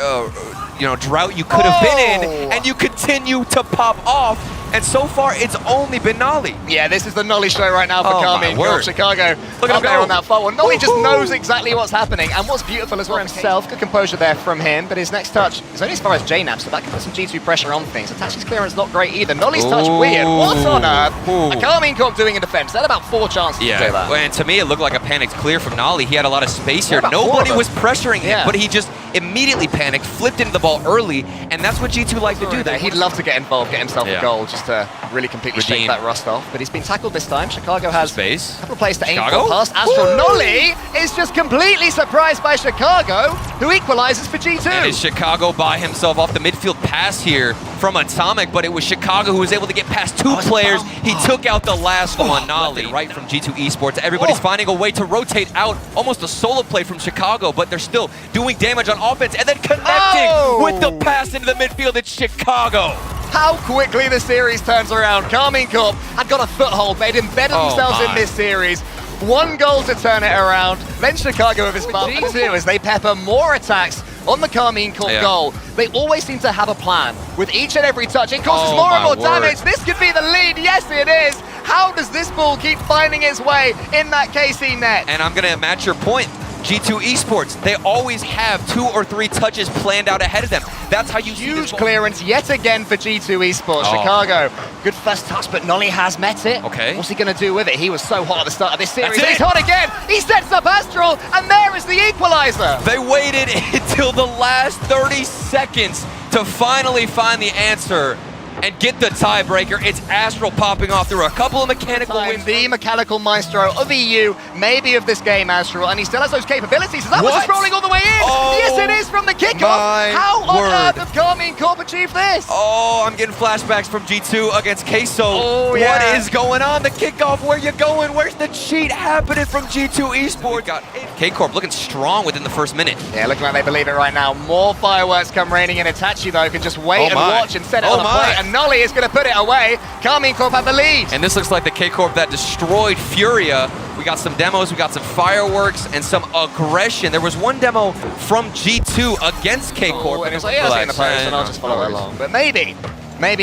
drought you could have been in, and you continue to pop off. And so far, it's only been Nolly. Yeah, this is the Nolly show right now for Karmine. Corp Chicago. Look at him there go. on that far one. Nolly just knows exactly what's happening. And what's beautiful as well himself, good composure there from him, but his next touch is only as far as JNAP, so that can put some G2 pressure on things. Atachi's clearance not great either. Nolly's touch weird. What on earth? A Karmine Corp doing in defense. They had about 4 chances to do that. And to me, it looked like a panicked clear from Nolly. He had a lot of space here. About Nobody 4 of was pressuring him, Yeah. but he just immediately panicked, flipped into the ball early, and that's what G2 like to do. He'd love to get involved, get himself a goal, just to really completely shake that rust off. But he's been tackled this time. Chicago has space. A couple of players to aim for past. Astral Nolly is just completely surprised by Chicago, who equalizes for G2. And it's Chicago by himself off the midfield pass here from Atomic, but it was Chicago who was able to get past 2 players. He took out the last one, Nolly, right from G2 Esports. Everybody's finding a way to rotate out. Almost a solo play from Chicago, but they're still doing damage on offense and then connecting with the pass into the midfield. It's Chicago. How quickly the series turns around. Karmine Corp had got a foothold. They'd embedded themselves in this series. 1 goal to turn it around. Then Chicago with his G2 as they pepper more attacks on the Karmine Corp goal. They always seem to have a plan. With each and every touch, it causes more and more damage. This could be the lead. Yes, it is. How does this ball keep finding its way in that KC net? And I'm going to match your point. G2 Esports, they always have 2 or 3 touches planned out ahead of them. That's how you Huge clearance yet again for G2 Esports. Chicago, good first touch, but Nolly has met it. Okay. What's he going to do with it? He was so hot at the start of this series. That's it. He's hot again. He sets up Astral, and there is the equalizer. They waited until the last 30 seconds to finally find the answer and get the tiebreaker. It's Astral popping off through a couple of mechanical wins. The mechanical maestro of EU, maybe of this game, Astral, and he still has those capabilities. Is that what's just rolling all the way in? Yes, it is from the kickoff. How on earth have Karmine Corp achieved this? Oh, I'm getting flashbacks from G2 against Queso. What is going on? The kickoff, where you going? Where's the cheat happening from G2 Esports? Got K-Corp looking strong within the first minute. Yeah, looking like they believe it right now. More fireworks come raining in. Itachi, though, can just wait and watch and set it on the plate. And Nolly is going to put it away. Karmine Corp have the lead. And this looks like the K-Corp that destroyed Furia. We got some demos, we got some fireworks, and some aggression. There was one demo from G2 against K-Corp. And it was like, yeah, in the post, and I'll just follow along. But maybe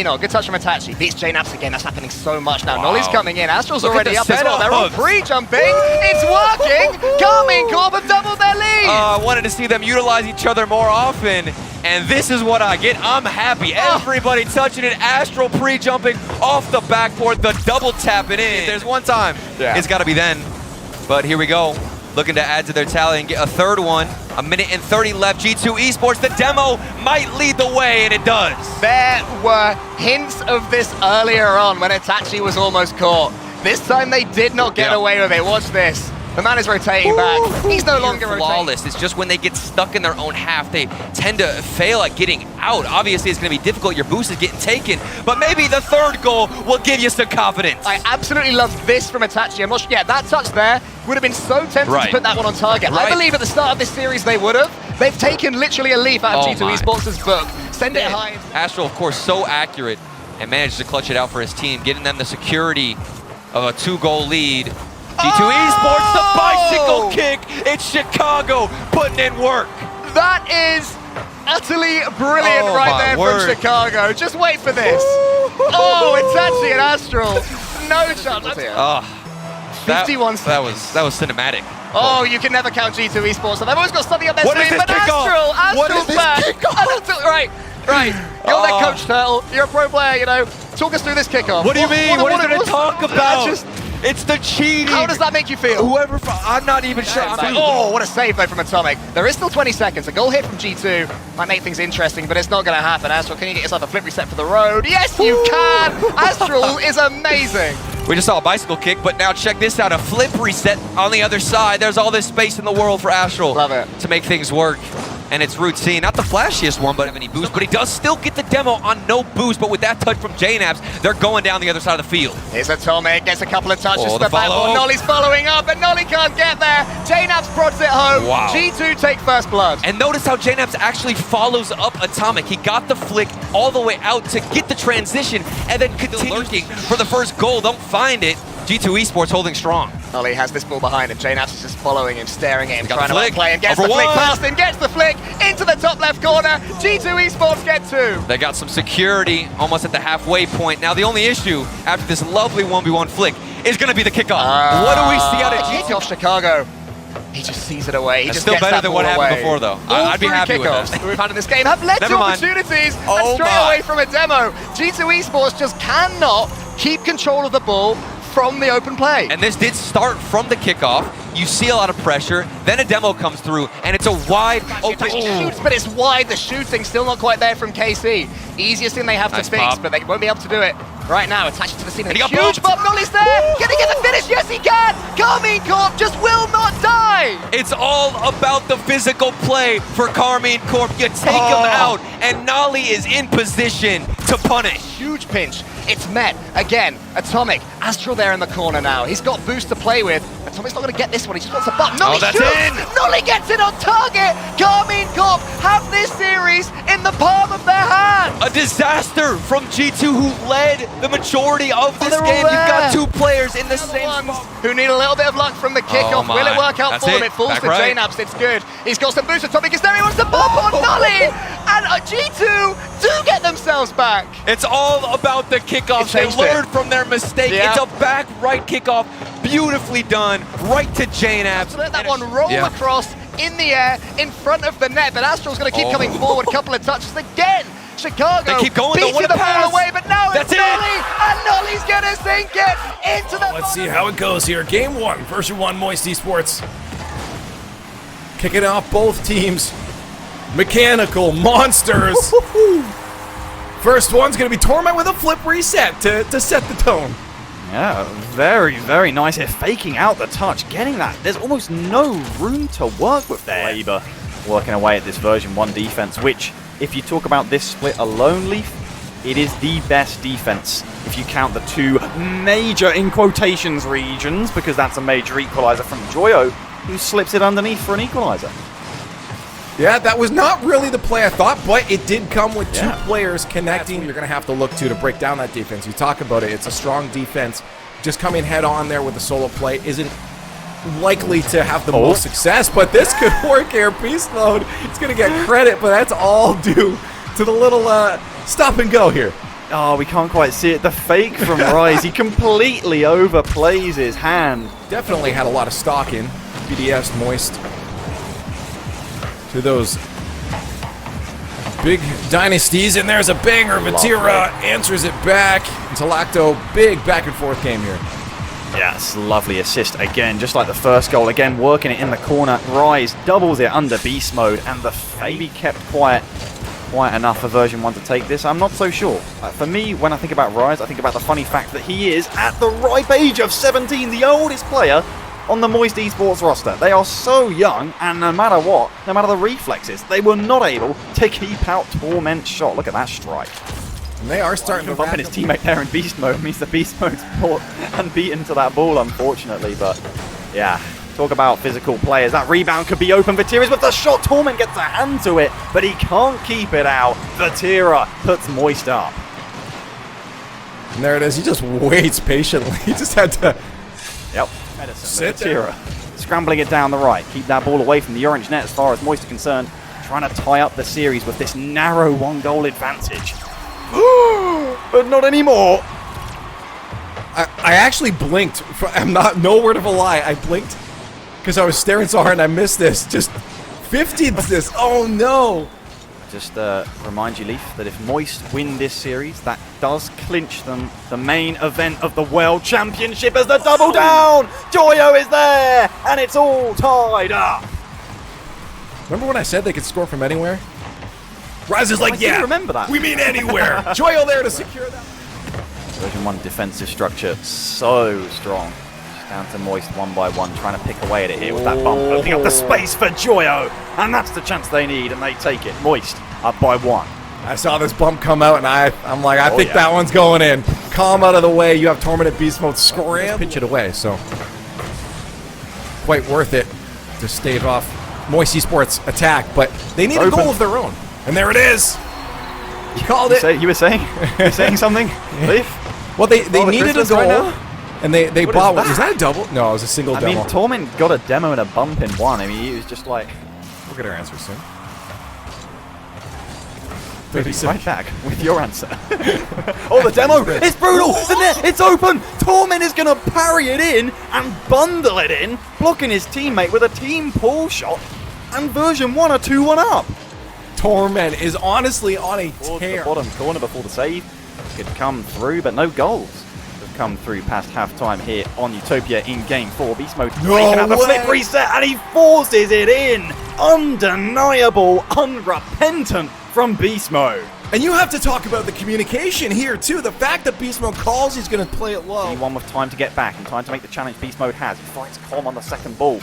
not. Good touch from Itachi. Beats JNAPS again. That's happening so much now. Nolly's coming in. Astral's already up as well. They're all pre-jumping. It's working. Karmine Corp have doubled their lead. I wanted to see them utilize each other more often. And this is what I get. I'm happy. Everybody touching it. Astral pre-jumping off the backboard. The double tapping in. If there's one time, it's got to be then. But here we go. Looking to add to their tally and get a third one. 1 minute and 30 left. G2 Esports, the demo might lead the way, and it does. There were hints of this earlier on when Itachi was almost caught. This time they did not get away with it. Watch this. The man is rotating back. He's no longer flawless. rotating. It's just when they get stuck in their own half, they tend to fail at getting out. Obviously, it's going to be difficult. Your boost is getting taken. But maybe the third goal will give you some confidence. I absolutely love this from Itachi. I'm not sure. Yeah, that touch there would have been so tempting to put that one on target. I believe at the start of this series they would have. They've taken literally a leaf out of G2 Esports' book. Send it high. Astral, of course, so accurate and managed to clutch it out for his team, getting them the security of a 2-goal lead. G2 Esports, the bicycle kick. It's Chicago putting in work. That is utterly brilliant right there from Chicago. Just wait for this. Itachi and Astral. No chance here. 51 seconds. That was cinematic. Oh, you can never count G2 Esports. They've always got something up their sleeve. But What is Astral's this back. kickoff? Right. You're that coach, Turtle. You're a pro player, you know. Talk us through this kickoff. What do you mean? What are you going to talk about? It's the cheating. How does that make you feel? Whoever, I'm not even sure. Oh, what a save though from Atomic. There is still 20 seconds. A goal hit from G2 might make things interesting, but it's not going to happen. Astral, can you get yourself a flip reset for the road? Yes, you can! Astral is amazing. We just saw a bicycle kick, but now check this out. A flip reset on the other side. There's all this space in the world for Astral. Love it. To make things work. And it's routine. Not the flashiest one, but have any boost. But he does still get the demo on no boost. But with that touch from JNAPS, they're going down the other side of the field. Here's Atomic, gets a couple of touches to the the back. follow. Nolly's following up, and Nolly can't get there. JNAPS prods it home. Wow. G2 take first blood. And notice how JNAPS actually follows up Atomic. He got the flick all the way out to get the transition, and then continue lurking for the first goal. Don't find it. G2 Esports holding strong. Nolly has this ball behind him. JNAPS is just following him, staring at him, Got trying the to flick. play him. Gets the Over flick one. past him, gets the flick into the top left corner. G2 Esports get 2. They got some security almost at the halfway point. Now the only issue after this lovely 1v1 flick is going to be the kickoff. What do we see out of G2? Kickoff Chicago. He just sees it away. He That's just still gets better that than what ball happened away. before, though. All I'd be three happy with kickoffs that. that we've had in this game have led Never to mind. opportunities, and Oh straight my. away from a demo. G2 Esports just cannot keep control of the ball from the open play. And this did start from the kickoff. You see a lot of pressure, then a demo comes through, and it's a wide open. He shoots, but it's wide. The shooting still not quite there from KC. Easiest thing they have Nice to fix, pop. but they won't be able to do it right now. Attached to the ceiling. And he got Huge bumped. bump. Nolly's there. Can he get the finish? Yes, he can. Karmine Corp just will not die. It's all about the physical play for Karmine Corp. You take him out, and Nolly is in position to punish. Huge pinch. It's met. Again, Atomic. Astral there in the corner now. He's got boost to play with. Atomic's not going to get this one. He just wants a bump. Nolly that's shoots. in. Nolly gets it on target. Karmine Corp have this series in the palm of their hand. A disaster from G2, who led the majority of this they're all game. You've got there. 2 players in the same Ones spot. who need a little bit of luck from the kickoff. Oh Will it my. work out That's for them? it. It falls Back to right. JNAPS. It's good. He's got some boost. Atomic is there. He wants to bump on Nolly. And G2 do get themselves back. It's all about the kickoffs. They changed it. learned from their mistake. Yeah. It's a back right kickoff. Beautifully done. Right to JNAPS. To let that one roll across in the air in front of the net, but Astral's going to keep coming forward. Couple of touches again. Chicago They keep going, though. beating What a the ball pass. away, but now That's it's it. Nolly, and Nolly's going to sink it into the Let's see how it goes here. Game 1, version 1, Moist Esports. Kicking off both teams. Mechanical monsters. First one's going to be Torment with a flip reset to set the tone. Yeah, very, very nice here. Faking out the touch, getting that. There's almost no room to work with there. Labor working away at this version 1 defense, which, if you talk about this split alone, Leaf, it is the best defense if you count the 2 major, in quotations, regions, because that's a major equalizer from Joyo, who slips it underneath for an equalizer. Yeah, that was not really the play I thought, but it did come with 2 Yeah. players connecting. You're going to have to look to break down that defense. You talk about it. It's a strong defense. Just coming head on there with the solo play isn't likely to have the most success, but this could work here. Beast Mode, it's going to get credit, but that's all due to the little stop and go here. Oh, we can't quite see it. The fake from Rise, he completely overplays his hand. Definitely had a lot of stock in. BDS Moist to those big dynasties, and there's a banger. Vatira answers it back. Intelacto, big back and forth game here. Yes, lovely assist again, just like the first goal. Again, working it in the corner. Rise doubles it under beast mode, and the maybe kept quiet enough for version 1 to take this. I'm not so sure. For me, when I think about Rise, I think about the funny fact that he is, at the ripe age of 17, the oldest player on the Moist Esports roster. They are so young, and no matter what, no matter the reflexes, they were not able to keep out Torment's shot. Look at that strike. And they are starting to Bumping his teammate there in beast mode means the beast mode's brought unbeaten to that ball, unfortunately. But yeah, talk about physical players. That rebound could be open. Vatira's with the shot. Torment gets a hand to it, but he can't keep it out. Vatira puts Moist up. And there it is. He just waits patiently. He just had to Yep. sit there. Vatira scrambling it down the right. Keep that ball away from the orange net as far as Moist are concerned. Trying to tie up the series with this narrow 1-goal advantage. But not anymore. I actually blinked. I'm not, no word of a lie. I blinked because I was staring so hard and I missed this. Just 50 this. Oh no. just remind you, Leaf, that if Moist win this series, that does clinch them the main event of the World Championship as the double down! Joyo is there, and it's all tied up! Remember when I said they could score from anywhere? Rise is like, I do remember that. we mean anywhere. Joyo there to secure that. Version 1 defensive structure so strong. Down to Moist one by one, trying to pick away at it here with that bump. Opening up the space for Joyo, and that's the chance they need, and they take it. Moist up by 1. I saw this bump come out, and I'm like, I think that one's going in. Calm out of the way. You have Tormented Beast Mode. Scram. Pitch it away, so quite worth it to stave off Moist Esports attack, but they need a goal of their own. And there it is. You called it. You were saying? You were saying something, Leaf? Well, they needed a goal, right, and they bought one. that? Was that a double? No, it was a single demo. I mean, Torment got a demo and a bump in one. I mean, he was just like... We'll get our answer soon. Right back with your answer. Oh, the demo! It's brutal! The net, it's open! Torment is going to parry it in and bundle it in, blocking his teammate with a team pull shot, and version 1 are 2-1 up. Torment is honestly on a Towards tear. the bottom corner before the save. Could come through, but no goals have come through past half-time here on Utopia in Game 4. Beast Mode breaking out the flip reset, and he forces it in! Undeniable, unrepentant from Beast Mode. And you have to talk about the communication here, too. The fact that Beast Mode calls he's going to play it low. One with time to get back and time to make the challenge Beast Mode has. He fights Com on the second ball.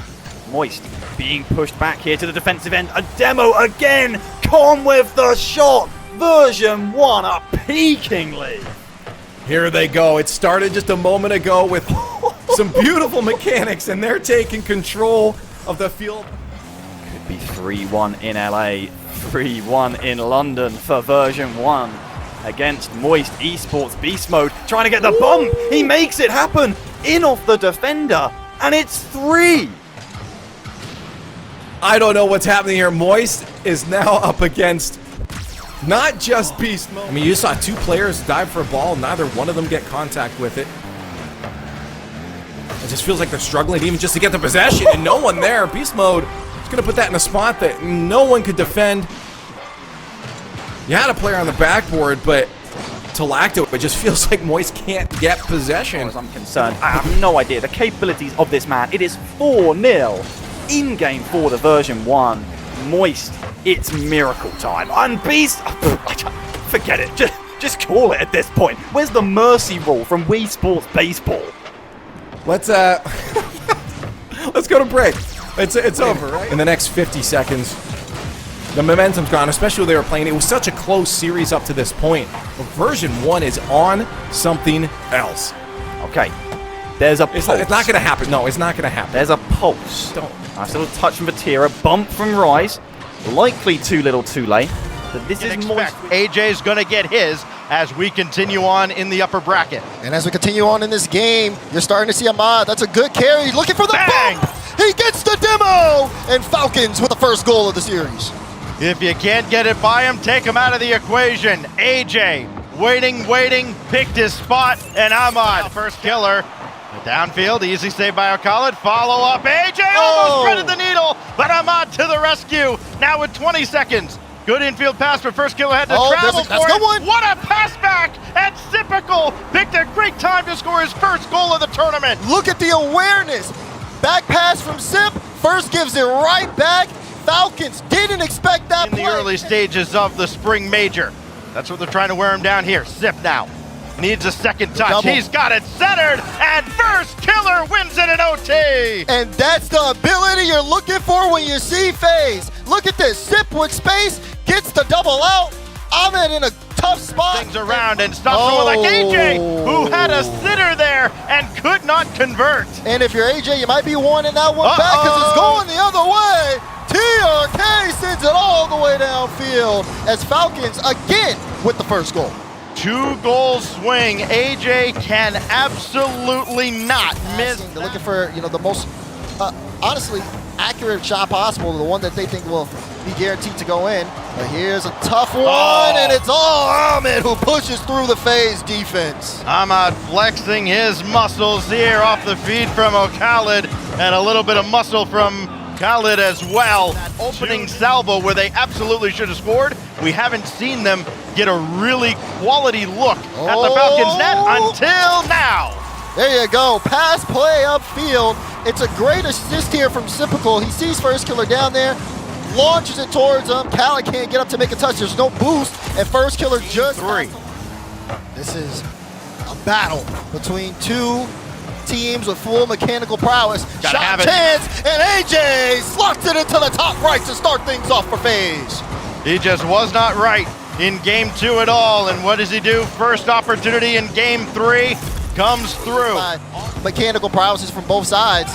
Moist being pushed back here to the defensive end. A demo again! Com with the shot! Version 1 up peakingly. Here they go. It started just a moment ago with some beautiful mechanics, and they're taking control of the field. Could be 3-1 in LA, 3-1 in London for version 1 against Moist Esports. Beast Mode trying to get the bump. He makes it happen in off the defender, and it's 3. I don't know what's happening here. Moist is now up against not just Beast Mode. I mean, you saw 2 players dive for a ball. Neither one of them get contact with it. It just feels like they're struggling even just to get the possession, and no one there. Beast Mode is going to put that in a spot that no one could defend. You had a player on the backboard, but Talacto, it just feels like Moist can't get possession. As I'm concerned, I have no idea the capabilities of this man. It is 4-0 in Game 4 to version 1. Moist, it's miracle time. And Beast, forget it. Just call it at this point. Where's the mercy rule from Wii Sports Baseball? Let's let's go to break. It's over, right? In the next 50 seconds, the momentum's gone, especially when they were playing. It was such a close series up to this point. But version 1 is on something else. Okay. There's a pulse. It's not going to happen. No, it's not going to happen. There's a pulse. Don't. Nice little touch from Vatira. Bump from Rise. Likely too little too late. But this is Moist. AJ's going to get his as we continue on in the upper bracket. And as we continue on in this game, you're starting to see Ahmad. That's a good carry. Looking for the bang! He gets the demo! And Falcons with the first goal of the series. If you can't get it by him, take him out of the equation. AJ, waiting, picked his spot, and Ahmad, first killer. Downfield, easy save by Khalid. Follow up, AJ almost threaded the needle, but Ahmad to the rescue. Now with 20 seconds. Good infield pass, but first killer had to travel for it. What a pass back! And Sipical picked a great time to score his first goal of the tournament. Look at the awareness. Back pass from Sip. First gives it right back. Falcons didn't expect that in the early stages of the spring major. That's what they're trying to wear him down here. Sip now. Needs a second touch. He's got it centered, and first killer wins it in OT. And that's the ability you're looking for when you see Faze. Look at this. Sip with space, gets the double out. Ahmed in a tough spot. Things around and stops someone like AJ, who had a sitter there and could not convert. And if you're AJ, you might be wanting that one back because it's going the other way. TRK sends it all the way downfield as Falcons again with the first goal. 2-goal swing. AJ can absolutely not miss. They're looking for, the most, honestly, accurate shot possible, the one that they think will be guaranteed to go in. But here's a tough one, and it's all Ahmed who pushes through the Faze defense. Ahmed flexing his muscles here off the feed from Khalid, and a little bit of muscle from Khalid as well. That opening salvo where they absolutely should have scored, we haven't seen them get a really quality look at the Falcons net until now. There you go, pass play upfield. It's a great assist here from Sypical. He sees First Killer down there, launches it towards him. Khaled can't get up to make a touch. There's no boost, and First Killer just... This is a battle between two teams with full mechanical prowess. Shot chance, and AJ slots it into the top right to start things off for Faze. He just was not right in game 2 at all, and what does he do? First opportunity in game 3 comes through. Mechanical prowess is from both sides.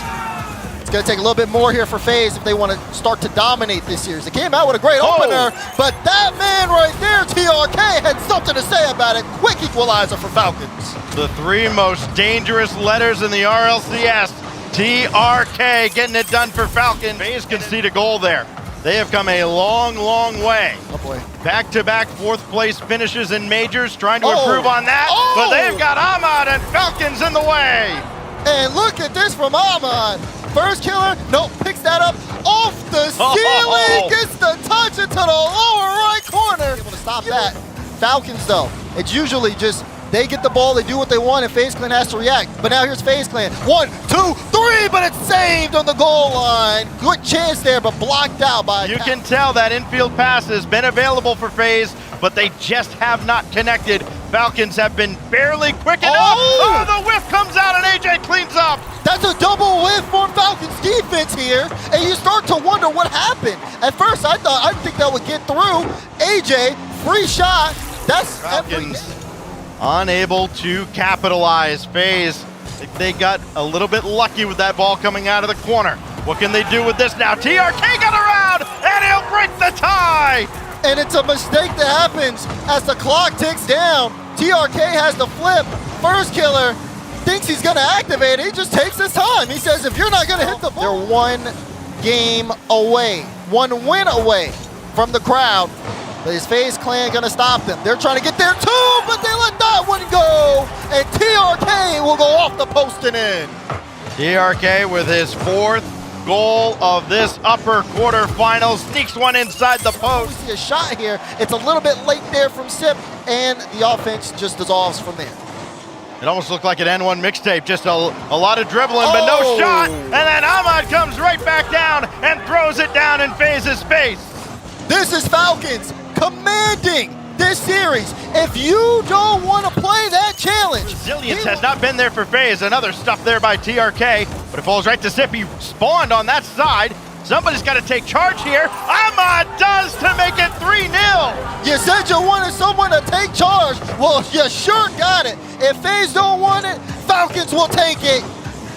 It's going to take a little bit more here for FaZe if they want to start to dominate this series. They came out with a great opener, but that man right there, TRK, had something to say about it. Quick equalizer for Falcons. The 3 most dangerous letters in the RLCS. TRK getting it done for Falcons. FaZe concede a goal there. They have come a long, long way. Oh boy. Back-to-back 4th place finishes in majors, trying to improve on that, but they've got Ahmad and Falcons in the way. And look at this from Ahmad. First Killer, nope, picks that up off the ceiling, gets the touch into the lower right corner. Able to stop that. Falcons though, it's usually just they get the ball, they do what they want, and FaZe Clan has to react. But now here's FaZe Clan. 1, 2, 3, but it's saved on the goal line. Good chance there, but blocked out by... You can tell that infield pass has been available for FaZe, but they just have not connected. Falcons have been barely quick enough. Oh, the whiff comes out and AJ cleans up. That's a double whiff for Falcons defense here, and you start to wonder what happened. At first, I didn't think that would get through. AJ, free shot. That's Falcons unable to capitalize. FaZe, they got a little bit lucky with that ball coming out of the corner. What can they do with this now? TRK got around, and he'll break the tie. And it's a mistake that happens as the clock ticks down. TRK has the flip. First Killer thinks he's gonna activate it. He just takes his time. He says, if you're not gonna hit the ball. They're 1 game away, 1 win away from the crowd. But is FaZe Clan gonna stop them? They're trying to get there too, but they let that one go. And TRK will go off the post and in. TRK with his 4th goal of this upper quarterfinals, sneaks one inside the post. We see a shot here. It's a little bit late there from Sip, and the offense just dissolves from there. It almost looked like an N1 mixtape, just a lot of dribbling, but no shot. And then Ahmad comes right back down and throws it down in FaZe's face. This is Falcons commanding this series. If you don't want to play that challenge. Resilience has not been there for FaZe. Another stuff there by TRK, but it falls right to Sip. He spawned on that side. Somebody's got to take charge here. Ahmad does to make it 3-0. You said you wanted someone to take charge. Well, you sure got it. If FaZe don't want it, Falcons will take it.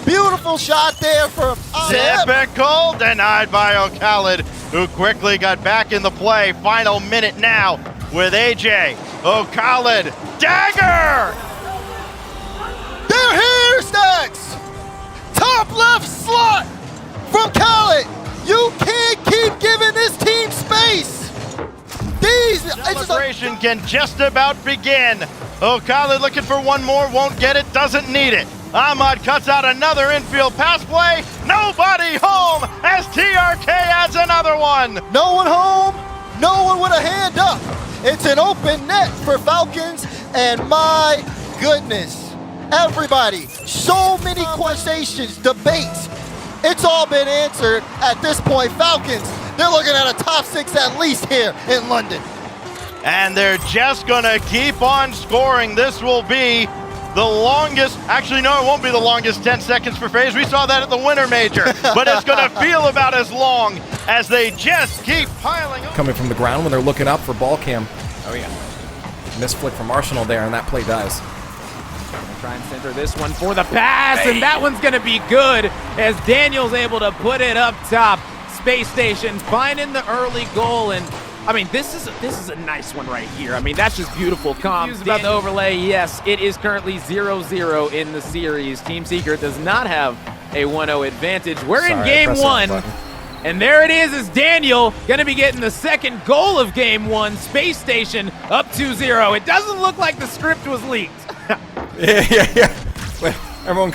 Beautiful shot there from Typical, denied by O'Khaled, who quickly got back in the play. Final minute now with AJ. O'Khaled, dagger! They're here, Stacks! Top left slot from Khaled. You can't keep giving this team space. Celebration can just about begin. O'Khaled looking for one more, won't get it, doesn't need it. Ahmad cuts out another infield pass play. Nobody home as TRK adds another one. No one home, no one with a hand up. It's an open net for Falcons, and my goodness, everybody, so many conversations, debates. It's all been answered at this point. Falcons, they're looking at a top 6 at least here in London. And they're just gonna keep on scoring. This will be the longest, actually no, it won't be the longest 10 seconds for FaZe. We saw that at the Winter Major, but it's gonna feel about as long as they just keep piling up. Coming from the ground when they're looking up for ball cam. Oh yeah. Missed flick from Arsenal there, and that play dies. Try and center this one for the pass, and that one's gonna be good as Daniel's able to put it up top. Spacestation finding the early goal, and I mean, this is a nice one right here. I mean, that's just beautiful comms. About the overlay, yes, it is currently 0-0 in the series. Team Secret does not have a 1-0 advantage. We're in game 1, and there it is Daniel gonna be getting the second goal of game 1. Space Station up 2-0. It doesn't look like the script was leaked. Yeah. Wait, everyone.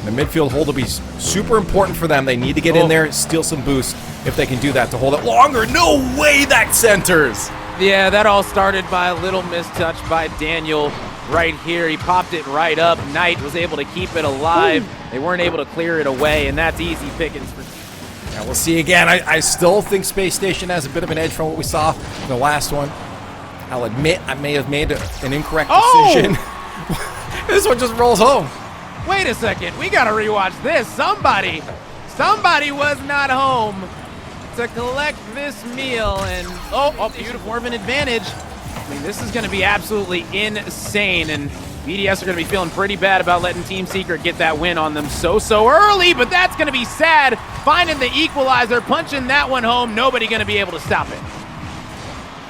The midfield hold will be super important for them. They need to get in there, steal some boost if they can do that to hold it longer. No way that centers. Yeah, that all started by a little mistouch by Daniel right here. He popped it right up. Knight was able to keep it alive. Ooh. They weren't able to clear it away, and that's easy pickings for. Yeah, we'll see again. I still think Space Station has a bit of an edge from what we saw in the last one. I'll admit I may have made an incorrect decision. This one just rolls home. Wait a second, we gotta rewatch this. Somebody was not home to collect this meal, and beautiful, more of an advantage. I mean, this is gonna be absolutely insane, and BDS are gonna be feeling pretty bad about letting Team Secret get that win on them so early, but that's gonna be sad. Finding the equalizer, punching that one home, nobody gonna be able to stop it.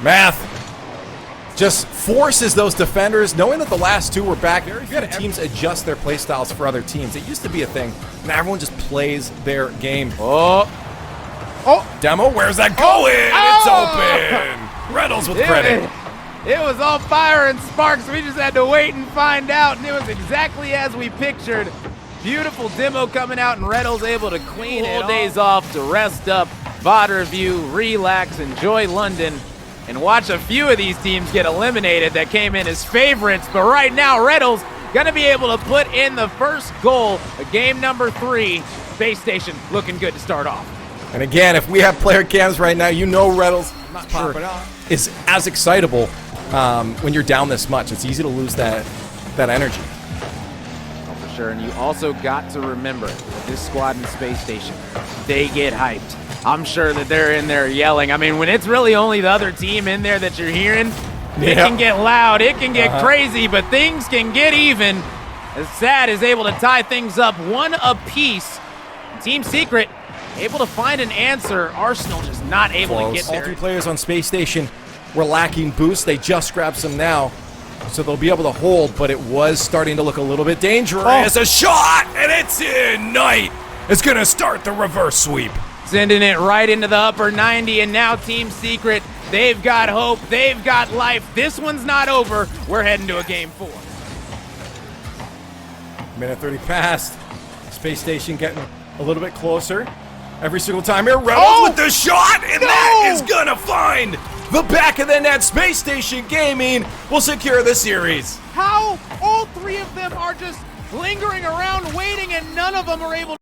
Math just forces those defenders, knowing that the last two were back. Very few teams adjust their play styles for other teams. It used to be a thing. Now everyone just plays their game. Demo, where's that going? It's open. Reynolds with credit. It was all fire and sparks. We just had to wait and find out, and it was exactly as we pictured. Beautiful demo coming out, and Reynolds able to clean it. Days off to rest up, VOD review, relax, enjoy London, and watch a few of these teams get eliminated that came in as favorites. But right now, Reynolds gonna be able to put in the first goal of game number 3. Space Station looking good to start off. And again, if we have player cams right now, you know Reynolds is as excitable when you're down this much. It's easy to lose that energy. Oh, for sure. And you also got to remember that this squad in Space Station, they get hyped. I'm sure that they're in there yelling. I mean, when it's really only the other team in there that you're hearing, it can get loud, it can get crazy, but things can get even. As Sad is able to tie things up 1 apiece. Team Secret able to find an answer. Arsenal just not able to get there. All 3 players on Space Station were lacking boost. They just grabbed some now, so they'll be able to hold, but it was starting to look a little bit dangerous. A shot, and it's in. Knight is going to start the reverse sweep. Sending it right into the upper 90, and now Team Secret, they've got hope, they've got life. This one's not over. We're heading to a game 4. Minute 30 passed. Space Station getting a little bit closer. Every single time here, Reynolds with the shot, and that is gonna find the back of the net. Space Station Gaming will secure the series. How all 3 of them are just lingering around waiting, and none of them are able